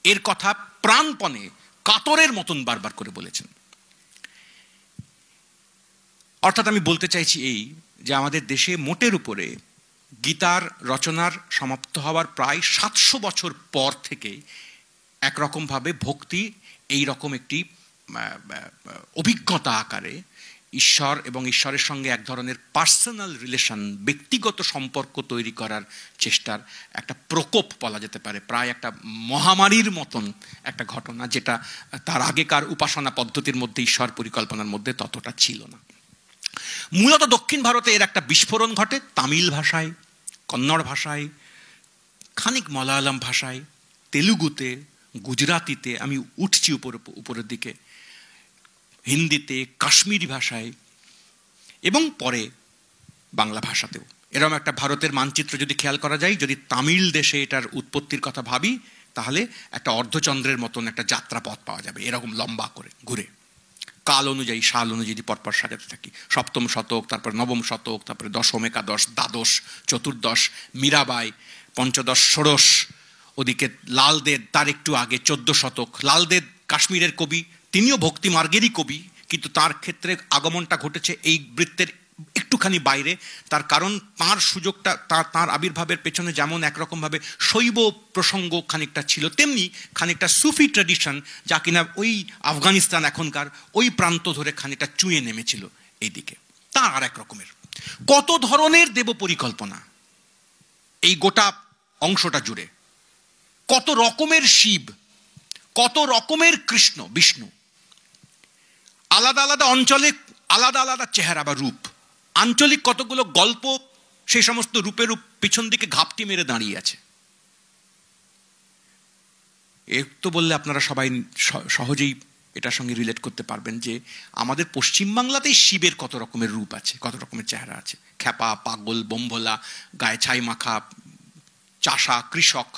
এর কথা প্রাণপণে কাতরের মতন বারবার করে বলেছেন। অর্থাৎ আমি বলতে চাইছি এই যে আমাদের দেশে মোটের উপরে গীতার রচনার সমাপ্ত হওয়ার প্রায় 700 বছর পর থেকে একরকমভাবে ভক্তি এই রকম একটি অভিজ্ঞতা আকারে ঈশ্বর এবং ঈশ্বরের সঙ্গে এক ধরনের পার্সোনাল রিলেশন, ব্যক্তিগত সম্পর্ক তৈরি করার চেষ্টার একটা প্রকোপ বলা যেতে পারে, প্রায় একটা মহামারীর মতন একটা ঘটনা, যেটা তার আগেকার উপাসনা পদ্ধতির মধ্যে, ঈশ্বর পরিকল্পনার মধ্যে ততটা ছিল না। মূলত দক্ষিণ ভারতে এর একটা বিস্ফোরণ ঘটে তামিল ভাষায়, কন্নড় ভাষায়, খানিক মালায়ালাম ভাষায়, তেলুগুতে, গুজরাতিতে, আমি উঠছি উপরের দিকে, হিন্দিতে, কাশ্মীরি ভাষায় এবং পরে বাংলা ভাষাতেও। এরকম একটা ভারতের মানচিত্র যদি খেয়াল করা যায়, যদি তামিল দেশে এটার উৎপত্তির কথা ভাবি, তাহলে একটা অর্ধচন্দ্রের মতন একটা যাত্রাপথ পাওয়া যাবে, এরকম লম্বা করে ঘুরে, কাল অনুযায়ী, সাল অনুযায়ী পরপর সাজাতে থাকি। সপ্তম শতক, তারপর নবম শতক, তারপরে দশম, একাদশ, দ্বাদশ, চতুর্দশ, মীরাবাই, পঞ্চদশ, ষোড়শ, ওদিকে লালদেব তার একটু আগে 14 শতক। লালদেব কাশ্মীরের কবি, তিনিও ভক্তি মার্গেরই কবি, কিন্তু তার ক্ষেত্রে আগমনটা ঘটেছে এই বৃত্তের একটুখানি বাইরে। তার কারণ তার সুযোগটা, তার আবির্ভাবের পেছনে যেমন একরকমভাবে শৈব প্রসঙ্গ খানিকটা ছিল, তেমনি খানিকটা সুফি ট্র্যাডিশন, যা কিনা ওই আফগানিস্তান এখনকার ওই প্রান্ত ধরে খানিকটা চুঁয়ে নেমেছিল এই দিকে। তার আর এক রকমের কত ধরনের দেব পরিকল্পনা এই গোটা অংশটা জুড়ে, কত রকমের শিব, কত রকমের কৃষ্ণ বিষ্ণু, আলাদা আলাদা অঞ্চলে আলাদা আলাদা চেহারা বা রূপ, আঞ্চলিক কতগুলো গল্প সেই সমস্ত রূপের পিছন দিকে ঘাপটি মেরে দাঁড়িয়ে আছে। এর তো বললে আপনারা সবাই সহজেই এটার সঙ্গে রিলেট করতে পারবেন যে আমাদের পশ্চিমবাংলাতেই শিবের কত রকমের রূপ আছে, কত রকমের চেহারা আছে। খ্যাপা, পাগল, বোম্ভোলা, গায়ে ছাই মাখা, চাষা, কৃষক,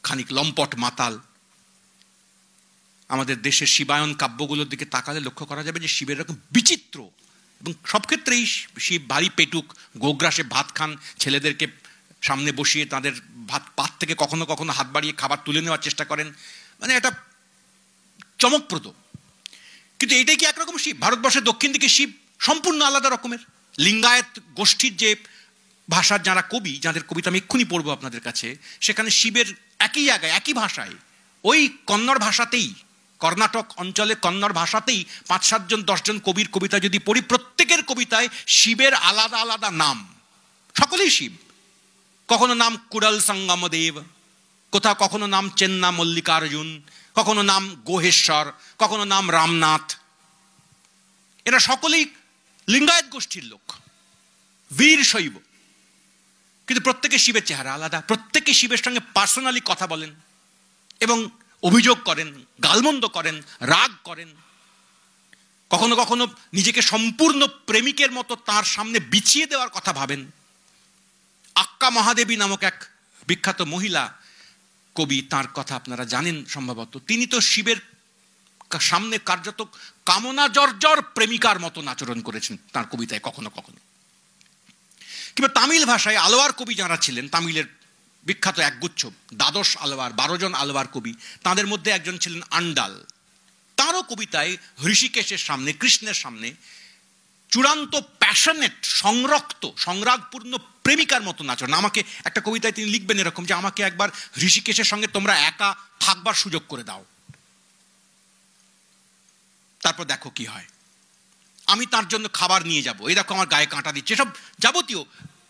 খানিক লম্পট মাতাল। আমাদের দেশের শিবায়ন কাব্যগুলোর দিকে তাকালে লক্ষ্য করা যাবে যে শিবের এরকম বিচিত্র, এবং সব ক্ষেত্রেই শিব ভারী পেটুক, গোগ্রাসে ভাত খান, ছেলেদেরকে সামনে বসিয়ে তাদের পাত থেকে কখনো কখনো হাত বাড়িয়ে খাবার তুলে নেওয়ার চেষ্টা করেন, মানে এটা চমকপ্রদ। কিন্তু এটাই কি একরকম শিব? ভারতবর্ষের দক্ষিণ দিকে শিব সম্পূর্ণ আলাদা রকমের। লিঙ্গায়েত গোষ্ঠীর যে ভাষার যারা কবি, যাদের কবিতা আমি এক্ষুনি পড়বো আপনাদের কাছে, সেখানে শিবের একই জায়গায় একই ভাষায়, ওই কন্নড় ভাষাতেই, কর্ণাটক অঞ্চলে কন্নড় ভাষাতেই 5-7 জন 10 জন কবির কবিতা যদি পড়ি, প্রত্যেকের কবিতায় শিবের আলাদা আলাদা নাম, সকলেই শিব। কখনো নাম কুড়াল সঙ্গমদেব, কোথাও কখনো নাম চেন্না মল্লিকার্জুন, কখনো নাম গোহেশ্বর, কখনো নাম রামনাথ। এরা সকলেই লিঙ্গায়েত গোষ্ঠীর লোক, বীর শৈব, কিন্তু প্রত্যেকে শিবের চেহারা আলাদা। প্রত্যেকে শিবের সঙ্গে পার্সোনালি কথা বলেন এবং অভিযোগ করেন, গালমন্দ করেন, রাগ করেন, কখনো কখনো নিজেকে সম্পূর্ণ প্রেমিকের মতো তার সামনে বিছিয়ে দেওয়ার কথা ভাবেন। আক্কা মহাদেবী নামক এক বিখ্যাত মহিলা কবি, তার কথা আপনারা জানেন সম্ভবত। তিনি তো শিবের সামনে কার্যত কামনা জর্জর প্রেমিকার মতন আচরণ করেছেন তার কবিতায় কখনো কখনো। কিংবা তামিল ভাষায় আলোয়ার কবি যারা ছিলেন, তামিলের বিখ্যাত একগুচ্ছ, দ্বাদশ আলোয়ার, 12 জন আলোয়ার কবি, তাদের মধ্যে একজন ছিলেন আন্ডাল। তারও কবিতায় ঋষিকেশের সামনে, কৃষ্ণের সামনে চূড়ান্ত প্যাশনেট, সংরক্ত, সংরাগপূর্ণ প্রেমিকার মতন আচরণ। আমাকে একটা কবিতায় তিনি লিখবেন এরকম যে আমাকে একবার ঋষিকেশের সঙ্গে তোমরা একা থাকবার সুযোগ করে দাও, তারপর দেখো কি হয়, আমি তার জন্য খাবার নিয়ে যাব, এই দেখো আমার গায়ে কাঁটা দিচ্ছে, এসব যাবতীয়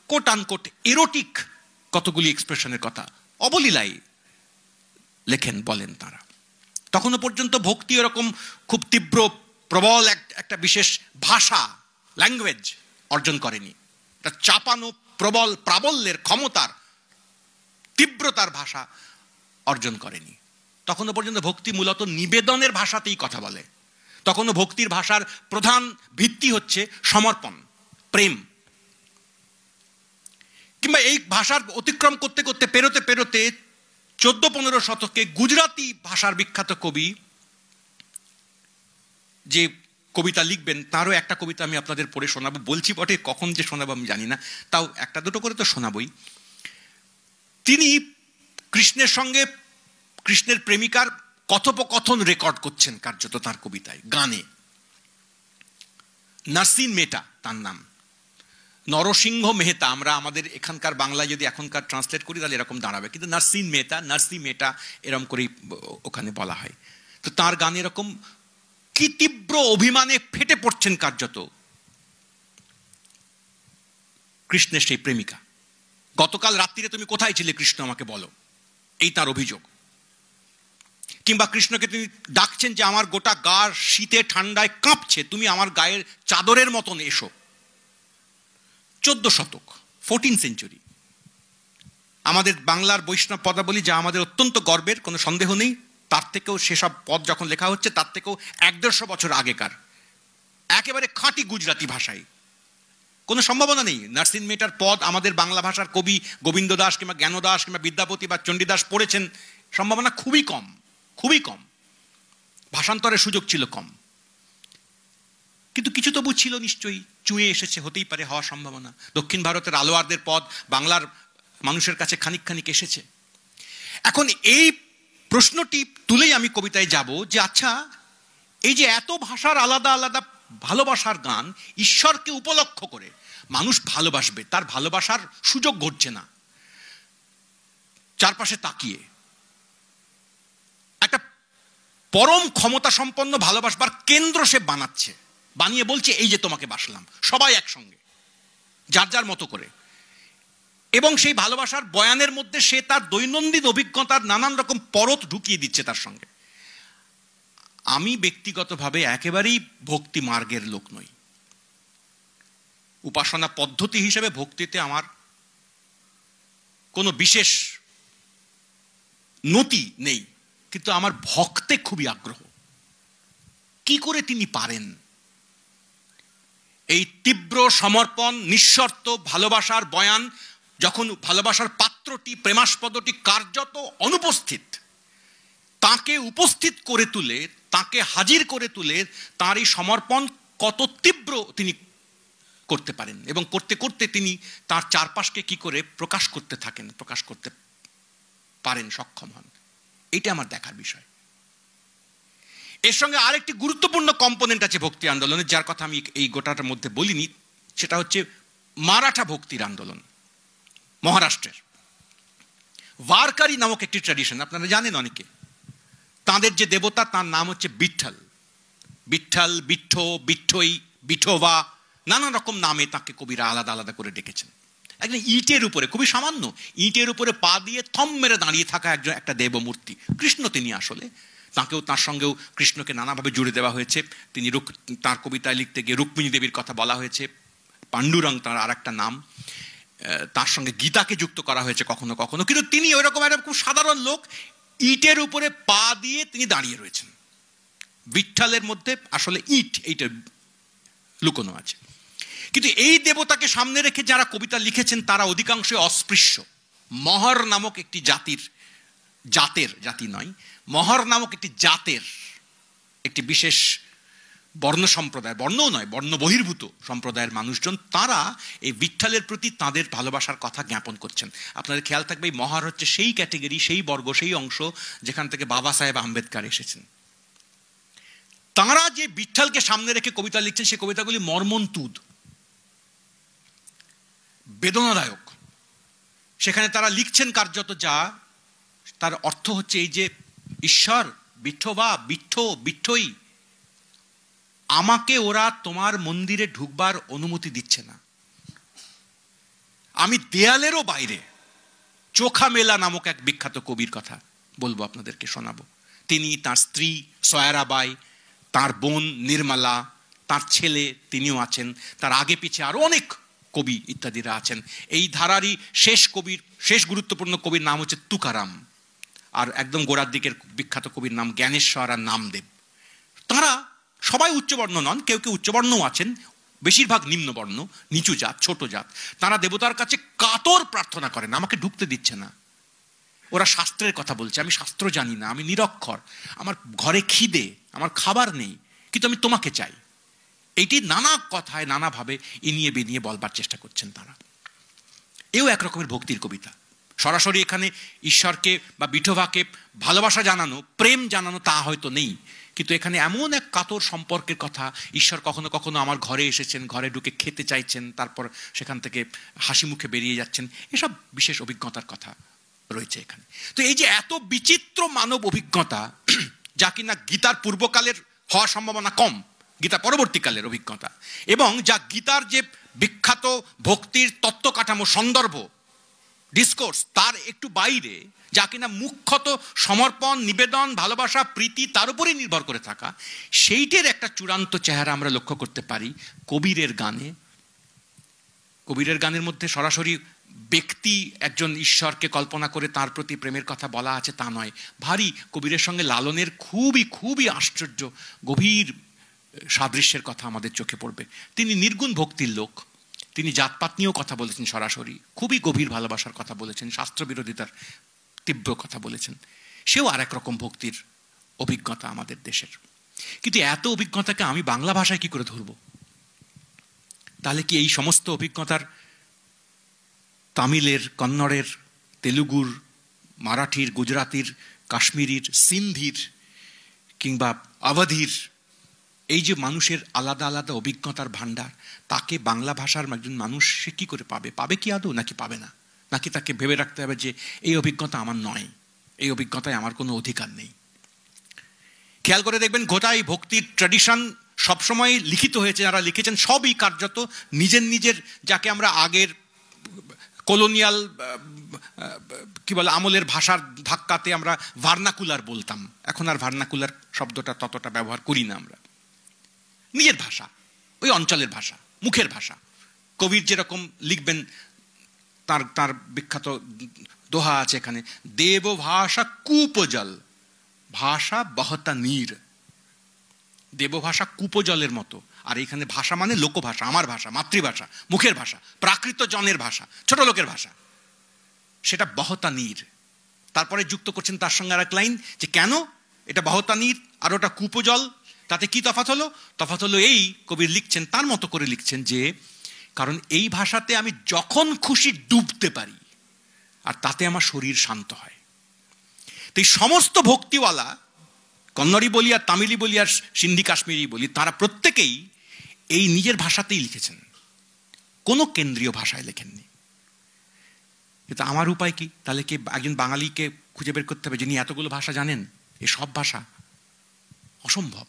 কোট আনকোট এরোটিক কতগুলি এক্সপ্রেশনের কথা অবলীলায় লেখেন, বলেন তারা। তখনও পর্যন্ত ভক্তি এরকম খুব তীব্র প্রবল একটা বিশেষ ভাষা, ল্যাঙ্গুয়েজ অর্জন করেনি। একটা চাপানো প্রবল প্রাবল্যের, ক্ষমতার, তীব্রতার ভাষা অর্জন করেনি। তখনও পর্যন্ত ভক্তি মূলত নিবেদনের ভাষাতেই কথা বলে। তখনও ভক্তির ভাষার প্রধান ভিত্তি হচ্ছে সমর্পণ, প্রেম। কিংবা এই ভাষার অতিক্রম করতে করতে পেরোতে পেরোতে 14-15 শতকে গুজরাটি ভাষার বিখ্যাত কবি যে কবিতা লিখবেন, তারও একটা কবিতা আমি আপনাদের পড়ে শোনাবো। বলছি বটে, কখন যে শোনাবো আমি জানি না, তাও একটা দুটো করে তো শোনাবই। তিনি কৃষ্ণের সঙ্গে, কৃষ্ণের প্রেমিকার কথোপকথন রেকর্ড করছেন কার্যত তার কবিতায়, গানে। নারসিন মেহতা তার নাম, নরসিংহ মেহতা, আমরা আমাদের এখানকার বাংলায় যদি এখনকার ট্রান্সলেট করি তাহলে এরকম দাঁড়াবে, কিন্তু নারসিন মেহতা, নার্সি মেহতা এরকম করেই ওখানে বলা হয়। তো তার গান এরকম, কি তীব্র অভিমানে ফেটে পড়ছেন কার্যত কৃষ্ণের সেই প্রেমিকা। গতকাল রাত্রিরে তুমি কোথায় ছিলে কৃষ্ণ, আমাকে বলো, এই তার অভিযোগ। কিংবা কৃষ্ণকে তিনি ডাকছেন যে আমার গোটা গা শীতে ঠান্ডায় কাঁপছে, তুমি আমার গায়ের চাদরের মতন এসো। 14 শতক, 14 সেঞ্চুরি। আমাদের বাংলার বৈষ্ণব পদাবলী যা আমাদের অত্যন্ত গর্বের, কোনো সন্দেহ নেই, তার থেকেও সেসব পদ যখন লেখা হচ্ছে তার থেকেও 150 বছর আগেকার, একেবারে খাঁটি গুজরাটি ভাষায়। কোনো সম্ভাবনা নেই নারসিন মেহতার পদ আমাদের বাংলা ভাষার কবি গোবিন্দ দাস কিংবা জ্ঞানদাস কিংবা বিদ্যাপতি বা চণ্ডীদাস পড়েছেন, সম্ভাবনা খুবই কম, খুবই কম। ভাষান্তরের সুযোগ ছিল কম, কিন্তু কিছু তবু ছিল নিশ্চয়ই, চুঁয়ে এসেছে, হতেই পারে, হওয়ার সম্ভাবনা। দক্ষিণ ভারতের আলোয়ারদের পদ বাংলার মানুষের কাছে খানিক খানিক এসেছে। এখন এই প্রশ্নটি তুলেই আমি কবিতায় যাব যে আচ্ছা, এই যে এত ভাষার আলাদা আলাদা ভালোবাসার গান, ঈশ্বরকে উপলক্ষ করে মানুষ ভালোবাসবে, তার ভালোবাসার সুযোগ ঘটছে না। চারপাশে তাকিয়ে একটা পরম ক্ষমতা সম্পন্ন ভালোবাসবার কেন্দ্র সে বানাচ্ছে, বানিয়ে বলছে এই যে তোমাকে বাসলাম, সবাই একসঙ্গে যার যার মতো করে। এবং সেই ভালোবাসার বয়ানের মধ্যে সে তার দৈনন্দিন অভিজ্ঞতার নানান রকম পরত ঢুকিয়ে দিচ্ছে তার সঙ্গে। আমি ব্যক্তিগতভাবে একেবারেই ভক্তি মার্গের লোক নই। উপাসনা পদ্ধতি হিসেবে ভক্তিতে আমার কোনো বিশেষ নতি নেই, কিন্তু আমার ভক্তে খুবই আগ্রহ। কি করে তিনি পারেন এই তীব্র সমর্পণ, নিঃশর্ত ভালোবাসার বয়ান, যখন ভালোবাসার পাত্রটি, প্রেমাস্পদটি কার্যত অনুপস্থিত, তাকে উপস্থিত করে তুলে, তাকে হাজির করে তুলে তার এই সমর্পণ কত তীব্র তিনি করতে পারেন, এবং করতে করতে তিনি তার চারপাশকে কি করে প্রকাশ করতে থাকেন, প্রকাশ করতে পারেন, সক্ষম হন। এটা আমার দেখার বিষয়। এর সঙ্গে আরেকটি গুরুত্বপূর্ণ কম্পোনেন্ট আছে ভক্তি আন্দোলনের, যার কথা আমি এই গোটাটার মধ্যে বলিনি, সেটা হচ্ছে মারাঠা ভক্তির আন্দোলন। মহারাষ্ট্রের ওয়ারকারি নামক একটি ট্র্যাডিশন, আপনারা জানেন অনেকে। তাদের যে দেবতা, তার নাম হচ্ছে বিঠ্ঠল। বিঠ্ঠল, বিঠ্ঠ, বিঠ্ঠই, বিঠোবা, নানা রকম নামে তাকে কবিরা আলাদা আলাদা করে ডেকেছেন। একজন ইটের উপরে, খুবই সামান্য ইটের উপরে পা দিয়ে থম মেরে দাঁড়িয়ে থাকা একটা দেবমূর্তি, কৃষ্ণ তিনি আসলে। তাকেও, তার সঙ্গেও কৃষ্ণকে নানাভাবে জুড়ে দেওয়া হয়েছে। তিনি তার কবিতায় লিখতে গিয়ে রুক্মিণী দেবীর কথা বলা হয়েছে, পাণ্ডুরং তার আর একটা নাম। তার সঙ্গে গীতাকে যুক্ত করা হয়েছে কখনো কখনো, কিন্তু তিনি ওইরকম একটা খুব সাধারণ লোক, ইটের উপরে পা দিয়ে তিনি দাঁড়িয়ে রয়েছেন। বিঠ্ঠলের মধ্যে আসলে ইট, এইটা লুকোনো আছে। কিন্তু এই দেবতাকে সামনে রেখে যারা কবিতা লিখেছেন তারা অধিকাংশই অস্পৃশ্য। মহর নামক একটি জাতি নয়, মহর নামক একটি জাতের একটি বিশেষ বর্ণ সম্প্রদায়, বর্ণও নয়, বর্ণ বহির্ভূত সম্প্রদায়ের মানুষজন, তারা এই বিঠ্ঠলের প্রতি তাদের ভালোবাসার কথা জ্ঞাপন করছেন। আপনাদের খেয়াল থাকবে, এই মহার হচ্ছে সেই ক্যাটেগরি, সেই বর্গ, সেই অংশ যেখান থেকে বাবা সাহেব আম্বেদকর এসেছেন। তাঁরা যে বিঠ্ঠলকে সামনে রেখে কবিতা লিখছেন, সেই কবিতাগুলি মর্মন্তুদ, বেদনাদায়ক। সেখানে তারা লিখছেন কার্যত যা, তার অর্থ হচ্ছে এই যে ঈশ্বর, বিঠোবা, বিঠ্ঠই, আমাকে ওরা তোমার মন্দিরে ঢুকবার অনুমতি দিচ্ছে না। আমি দেয়ালেরও বাইরে। চোখা মেলা নামক এক বিখ্যাত কবির কথা বলবো, আপনাদেরকে শোনাবো। তিনি, তার স্ত্রী সয়ারাবাই, তার বোন নির্মলা, তার ছেলে তিনিও আছেন, তার আগে পিছে আরো অনেক কবি ইত্যাদিরা আছেন। এই ধারারই শেষ গুরুত্বপূর্ণ কবির নাম হচ্ছে তুকারাম, আর একদম গোড়ার দিকের বিখ্যাত কবির নাম জ্ঞানেশ্বর আর নামদেব। তারা সবাই উচ্চবর্ণ নন, কেউ কেউ উচ্চবর্ণও আছেন, বেশিরভাগ নিম্নবর্ণ, নিচু জাত, ছোট জাত। তারা দেবতার কাছে কাতর প্রার্থনা করেন, আমাকে ঢুকতে দিচ্ছে না। ওরা শাস্ত্রের কথা বলছে, আমি শাস্ত্র জানি না, আমি নিরক্ষর, আমার ঘরে খিদে, আমার খাবার নেই, কিন্তু আমি তোমাকে চাই। এইটি নানা কথায় নানাভাবে ইনিয়ে বেনিয়ে বলবার চেষ্টা করছেন তারা। এও একরকমের ভক্তির কবিতা। সরাসরি এখানে ঈশ্বরকে বা বিঠোবাকে ভালোবাসা জানানো, প্রেম জানানো তা হয়তো নেই, কিন্তু এখানে এমন এক কাতর সম্পর্কের কথা, ঈশ্বর কখনো কখনো আমার ঘরে এসেছেন, ঘরে ঢুকে খেতে চাইছেন, তারপর সেখান থেকে হাসি মুখে বেরিয়ে যাচ্ছেন, এসব বিশেষ অভিজ্ঞতার কথা রয়েছে এখানে। তো এই যে এত বিচিত্র মানব অভিজ্ঞতা, যা কিনা গীতার পূর্বকালের হওয়ার সম্ভাবনা কম, গীতা পরবর্তীকালের অভিজ্ঞতা, এবং যা গীতার যে বিখ্যাত ভক্তির তত্ত্ব কাঠামো, সন্দর্ভ, ডিসকোর্স, তার একটু বাইরে, যা কিনা মুখ্যত সমর্পণ, নিবেদন, ভালোবাসা, প্রীতি তার উপরেই নির্ভর করে থাকা, সেইটের একটা চূড়ান্ত চেহারা আমরা লক্ষ্য করতে পারি কবীরের গানে। কবীরের গানের মধ্যে সরাসরি ব্যক্তি একজন ঈশ্বরকে কল্পনা করে তার প্রতি প্রেমের কথা বলা আছে তা নয়, ভারী কবীরের সঙ্গে লালনের খুবই খুবই আশ্চর্য গভীর সাদৃশ্যের কথা আমাদের চোখে পড়বে। তিনি নির্গুণ ভক্তির লোক, তিনি জাতপাত নিয়েও কথা বলেছেন, সরাসরি খুবই গভীর ভালোবাসার কথা বলেছেন, শাস্ত্রবিরোধিতার তীব্র কথা বলেছেন। সেও আর এক রকম ভক্তির অভিজ্ঞতা আমাদের দেশের। কিন্তু এত অভিজ্ঞতাকে আমি বাংলা ভাষায় কি করে ধরব? তাহলে কি এই সমস্ত অভিজ্ঞতার তামিলের, কন্নড়ের, তেলুগুর, মারাঠির, গুজরাতির, কাশ্মীরির, সিন্ধির কিংবা আওয়াধির এই যে মানুষের আলাদা আলাদা অভিজ্ঞতার ভাণ্ডার, তাকে বাংলা ভাষার একজন মানুষ সে কী করে পাবে? পাবে কি আদৌ, নাকি পাবে না? নাকি তাকে ভেবে রাখতে হবে যে এই অভিজ্ঞতা আমার নয়, এই অভিজ্ঞতায় আমার কোনো অধিকার নেই? খেয়াল করে দেখবেন, গোটাই ভক্তির ট্র্যাডিশন সবসময় লিখিত হয়েছে, যারা লিখেছেন সবই কার্যত নিজের নিজের, যাকে আমরা আগের কলোনিয়াল কি বলে আমলের ভাষার ধাক্কাতে আমরা ভার্নাকুলার বলতাম, এখন আর ভার্নাকুলার শব্দটা ততটা ব্যবহার করি না আমরা। নিজের ভাষা, ওই অঞ্চলের ভাষা, মুখের ভাষা। কবির যেরকম লিখবেন, তার তার বিখ্যাত দোহা আছে এখানে, দেব ভাষা কূপজল, ভাষা বহতা নীর। দেবভাষা কূপজলের মতো, আর এখানে ভাষা মানে লোকভাষা, আমার ভাষা, মাতৃভাষা, মুখের ভাষা, প্রাকৃত জনের ভাষা, ছোট লোকের ভাষা, সেটা বহতা নীর। তারপরে যুক্ত করছেন তার সঙ্গে আর এক লাইন, যে কেন এটা বহতা নীর আর ওটা কূপজল, তাতে কি তফাৎ হলো? তফাৎ হলো এই, কবির লিখছেন, তার মতো করে লিখছেন, যে কারণ এই ভাষাতে আমি যখন খুশি ডুবতে পারি, আর তাতে আমার শরীর শান্ত হয়। তো এই সমস্ত ভক্তিওয়ালা, কন্নড়ি বলি আর তামিলি বলি আর সিন্ধি কাশ্মীরি বলি, তারা প্রত্যেকেই এই নিজের ভাষাতেই লিখেছেন, কোনো কেন্দ্রীয় ভাষায় লেখেননি। কিন্তু আমার উপায় কি? তাহলে কি একজন বাঙালিকে খুঁজে বের করতে হবে যিনি এতগুলো ভাষা জানেন, এই সব ভাষা? অসম্ভব।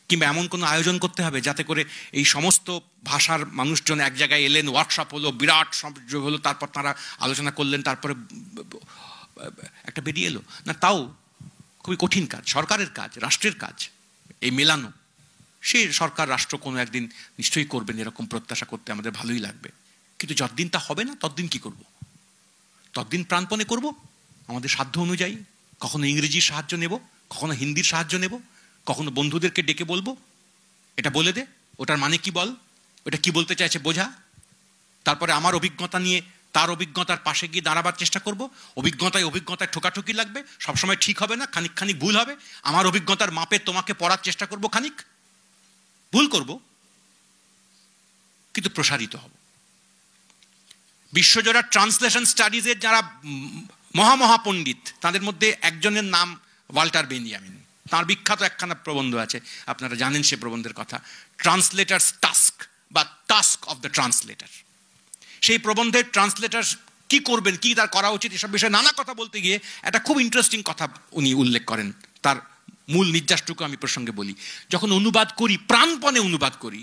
কিংবা এমন কোনো আয়োজন করতে হবে যাতে করে এই সমস্ত ভাষার মানুষজন এক জায়গায় এলেন, ওয়ার্কশপ হলো, বিরাট হলো, তারপর তারা আলোচনা করলেন, তারপরে একটা বেরিয়ে এলো না। তাও খুবই কঠিন কাজ, সরকারের কাজ, রাষ্ট্রের কাজ এই মেলানো। সে সরকার, রাষ্ট্র কোনো একদিন নিশ্চয়ই করবেন, এরকম প্রত্যাশা করতে আমাদের ভালোই লাগবে। কিন্তু যতদিন তা হবে না, ততদিন কি করব? ততদিন প্রাণপণে করব আমাদের সাধ্য অনুযায়ী। কখনো ইংরেজির সাহায্য নেব, কখনো হিন্দির সাহায্য নেব, কখনো বন্ধুদেরকে ডেকে বলবো এটা বলে দে, ওটার মানে কি বল, ওটা কি বলতে চাইছে বোঝা। তারপরে আমার অভিজ্ঞতা নিয়ে তার অভিজ্ঞতার পাশে গিয়ে দাঁড়াবার চেষ্টা করব। অভিজ্ঞতায় ঠোকাঠুকি লাগবে, সবসময় ঠিক হবে না, খানিক খানিক ভুল হবে। আমার অভিজ্ঞতার মাপে তোমাকে পড়ার চেষ্টা করব, খানিক ভুল করব, কিন্তু প্রসারিত হব। বিশ্বজোড়া ট্রান্সলেশন স্টাডিজের যারা মহাপণ্ডিত, তাদের মধ্যে একজনের নাম ওয়াল্টার বেনিয়ামিন। তাঁর বিখ্যাত একখানা প্রবন্ধ আছে, আপনারা জানেন সে প্রবন্ধের কথা, ট্রান্সলেটার্স টাস্ক বা টাস্ক অফ দ্য ট্রান্সলেটার। সেই প্রবন্ধের ট্রান্সলেটার কি করবেন, কি তার করা উচিত, এসব বিষয়ে নানা কথা বলতে গিয়ে একটা খুব ইন্টারেস্টিং কথা উনি উল্লেখ করেন। তার মূল নির্যাসটুকু আমি প্রসঙ্গে বলি। যখন অনুবাদ করি, প্রাণপণে অনুবাদ করি,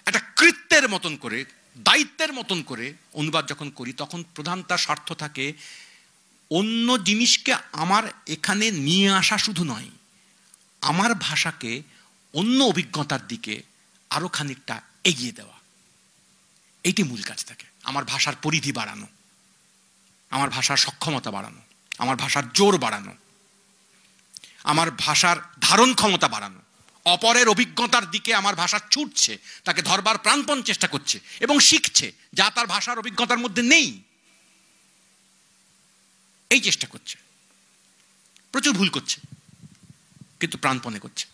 একটা কৃত্যের মতন করে, দায়িত্বের মতন করে অনুবাদ যখন করি, তখন প্রধান তার স্বার্থ থাকে অন্য জিনিসকে আমার এখানে নিয়ে আসা শুধু নয়, আমার ভাষাকে অন্য অভিজ্ঞতার দিকে আরো খানিকটা এগিয়ে দেওয়া। এইটি মূল কাজ থাকে। আমার ভাষার পরিধি বাড়ানো, আমার ভাষার সক্ষমতা বাড়ানো, আমার ভাষার জোর বাড়ানো, আমার ভাষার ধারণ ক্ষমতা বাড়ানো। অপরের অভিজ্ঞতার দিকে আমার ভাষা ছুটছে, তাকে ধরবার প্রাণপণ চেষ্টা করছে এবং শিখছে যা তার ভাষার অভিজ্ঞতার মধ্যে নেই। এই চেষ্টা করছে, প্রচুর ভুল করছে, কিন্তু প্রাণপণে করছে।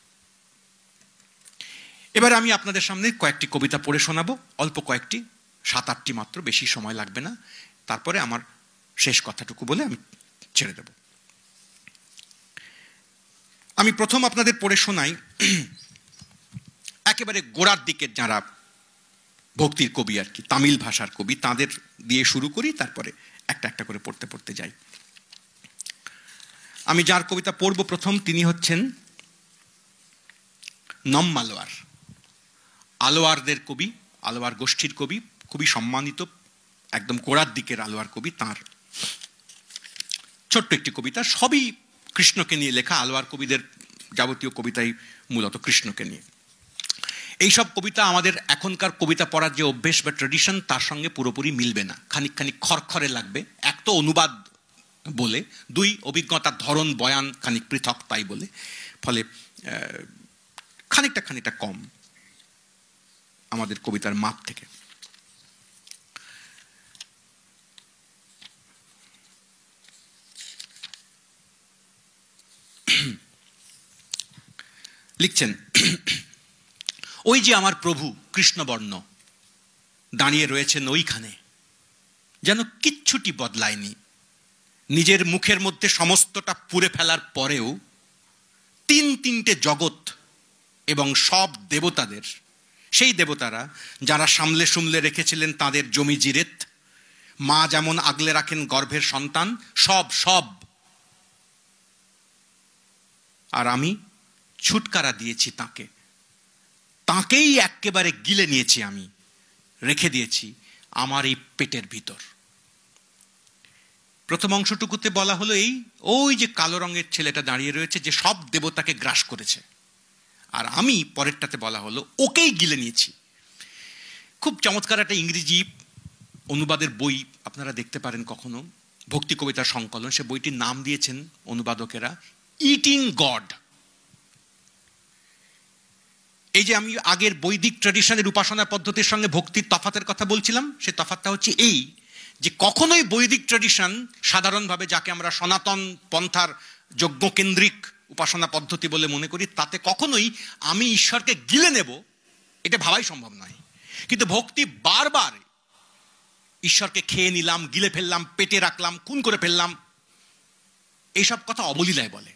এবার আমি আপনাদের সামনে কয়েকটি কবিতা পড়ে শোনাবো, অল্প কয়েকটি, 7-8টি মাত্র, বেশি সময় লাগবে না। তারপরে আমার শেষ কথাটুকু বলে আমি ছেড়ে দেব। আমি প্রথম আপনাদের পড়ে শোনাই একেবারে গোড়ার দিকের যারা ভক্তির কবি আর কি, তামিল ভাষার কবি, তাদের দিয়ে শুরু করি, তারপরে একটা একটা করে পড়তে পড়তে যাই। আমি যার কবিতা পড়ব প্রথম, তিনি হচ্ছেন নম্মালোয়ার, আলোয়ারদের কবি, আলোয়ার গোষ্ঠীর কবি, খুবই সম্মানিত, একদম গোড়ার দিকের আলোয়ার কবি। তার ছোট্ট একটি কবিতা, সবই কৃষ্ণকে নিয়ে লেখা। আলোয়ার কবিদের যাবতীয় কবিতাই মূলত কৃষ্ণকে নিয়ে। এইসব কবিতা আমাদের এখনকার কবিতা পড়ার যে অভ্যেস বা ট্রেডিশন, তার সঙ্গে পুরোপুরি মিলবে না, খানিক খানিক খরখরে লাগবে। এক তো অনুবাদ বলে, দুই অভিজ্ঞতার ধরন বয়ান খানিক পৃথক তাই বলে, ফলে খানিকটা কম আমাদের কবিতার মাপ থেকে। লিখছেন, ওই যে আমার প্রভু কৃষ্ণবর্ণ দাঁড়িয়ে রয়েছেন ওইখানে, যেন কিচ্ছুটি বদলায়নি। নিজের মুখের মধ্যে সমস্তটা পুরে ফেলার পরেও তিনটে জগৎ এবং সব দেবতাদের, সেই দেবতারা যারা সামলে সুমলে রেখেছিলেন তাদের জমি জিরেত, মা যেমন আগলে রাখেন গর্ভের সন্তান, সব আর আমি ছুটকারা দিয়েছি তাকে, তাকেই একেবারে গিলে নিয়েছি, আমি রেখে দিয়েছি আমার এই পেটের ভিতর। প্রথম অংশটুকুতে বলা হলো ওই যে কালো রঙের ছেলেটা দাঁড়িয়ে রয়েছে, যে সব দেবতাকে গ্রাস করেছে, আর আমি পরেরটাতে বলা হলো ওকেই গিলে নিয়েছি। খুব চমৎকার একটা ইংরেজি অনুবাদের বই আপনারা দেখতে পারেন কখনো, ভক্তি কবিতার সংকলন। সে বইটির নাম দিয়েছেন অনুবাদকেরা ইটিং গড। এই যে আমি আগের বৈদিক ট্র্যাডিশনের উপাসনা পদ্ধতির সঙ্গে ভক্তির তফাতের কথা বলছিলাম, সে তফাতটা হচ্ছে এই যে কখনোই বৈদিক ট্র্যাডিশন সাধারণভাবে যাকে আমরা সনাতন পন্থার যজ্ঞকেন্দ্রিক উপাসনা পদ্ধতি বলে মনে করি, তাতে কখনোই আমি ঈশ্বরকে গিলে নেব এটা ভাবাই সম্ভব নয়। কিন্তু ভক্তি বারবার ঈশ্বরকে খেয়ে নিলাম, গিলে ফেললাম, পেটে রাখলাম, খুন করে ফেললাম, এইসব কথা অবলীলায় বলে।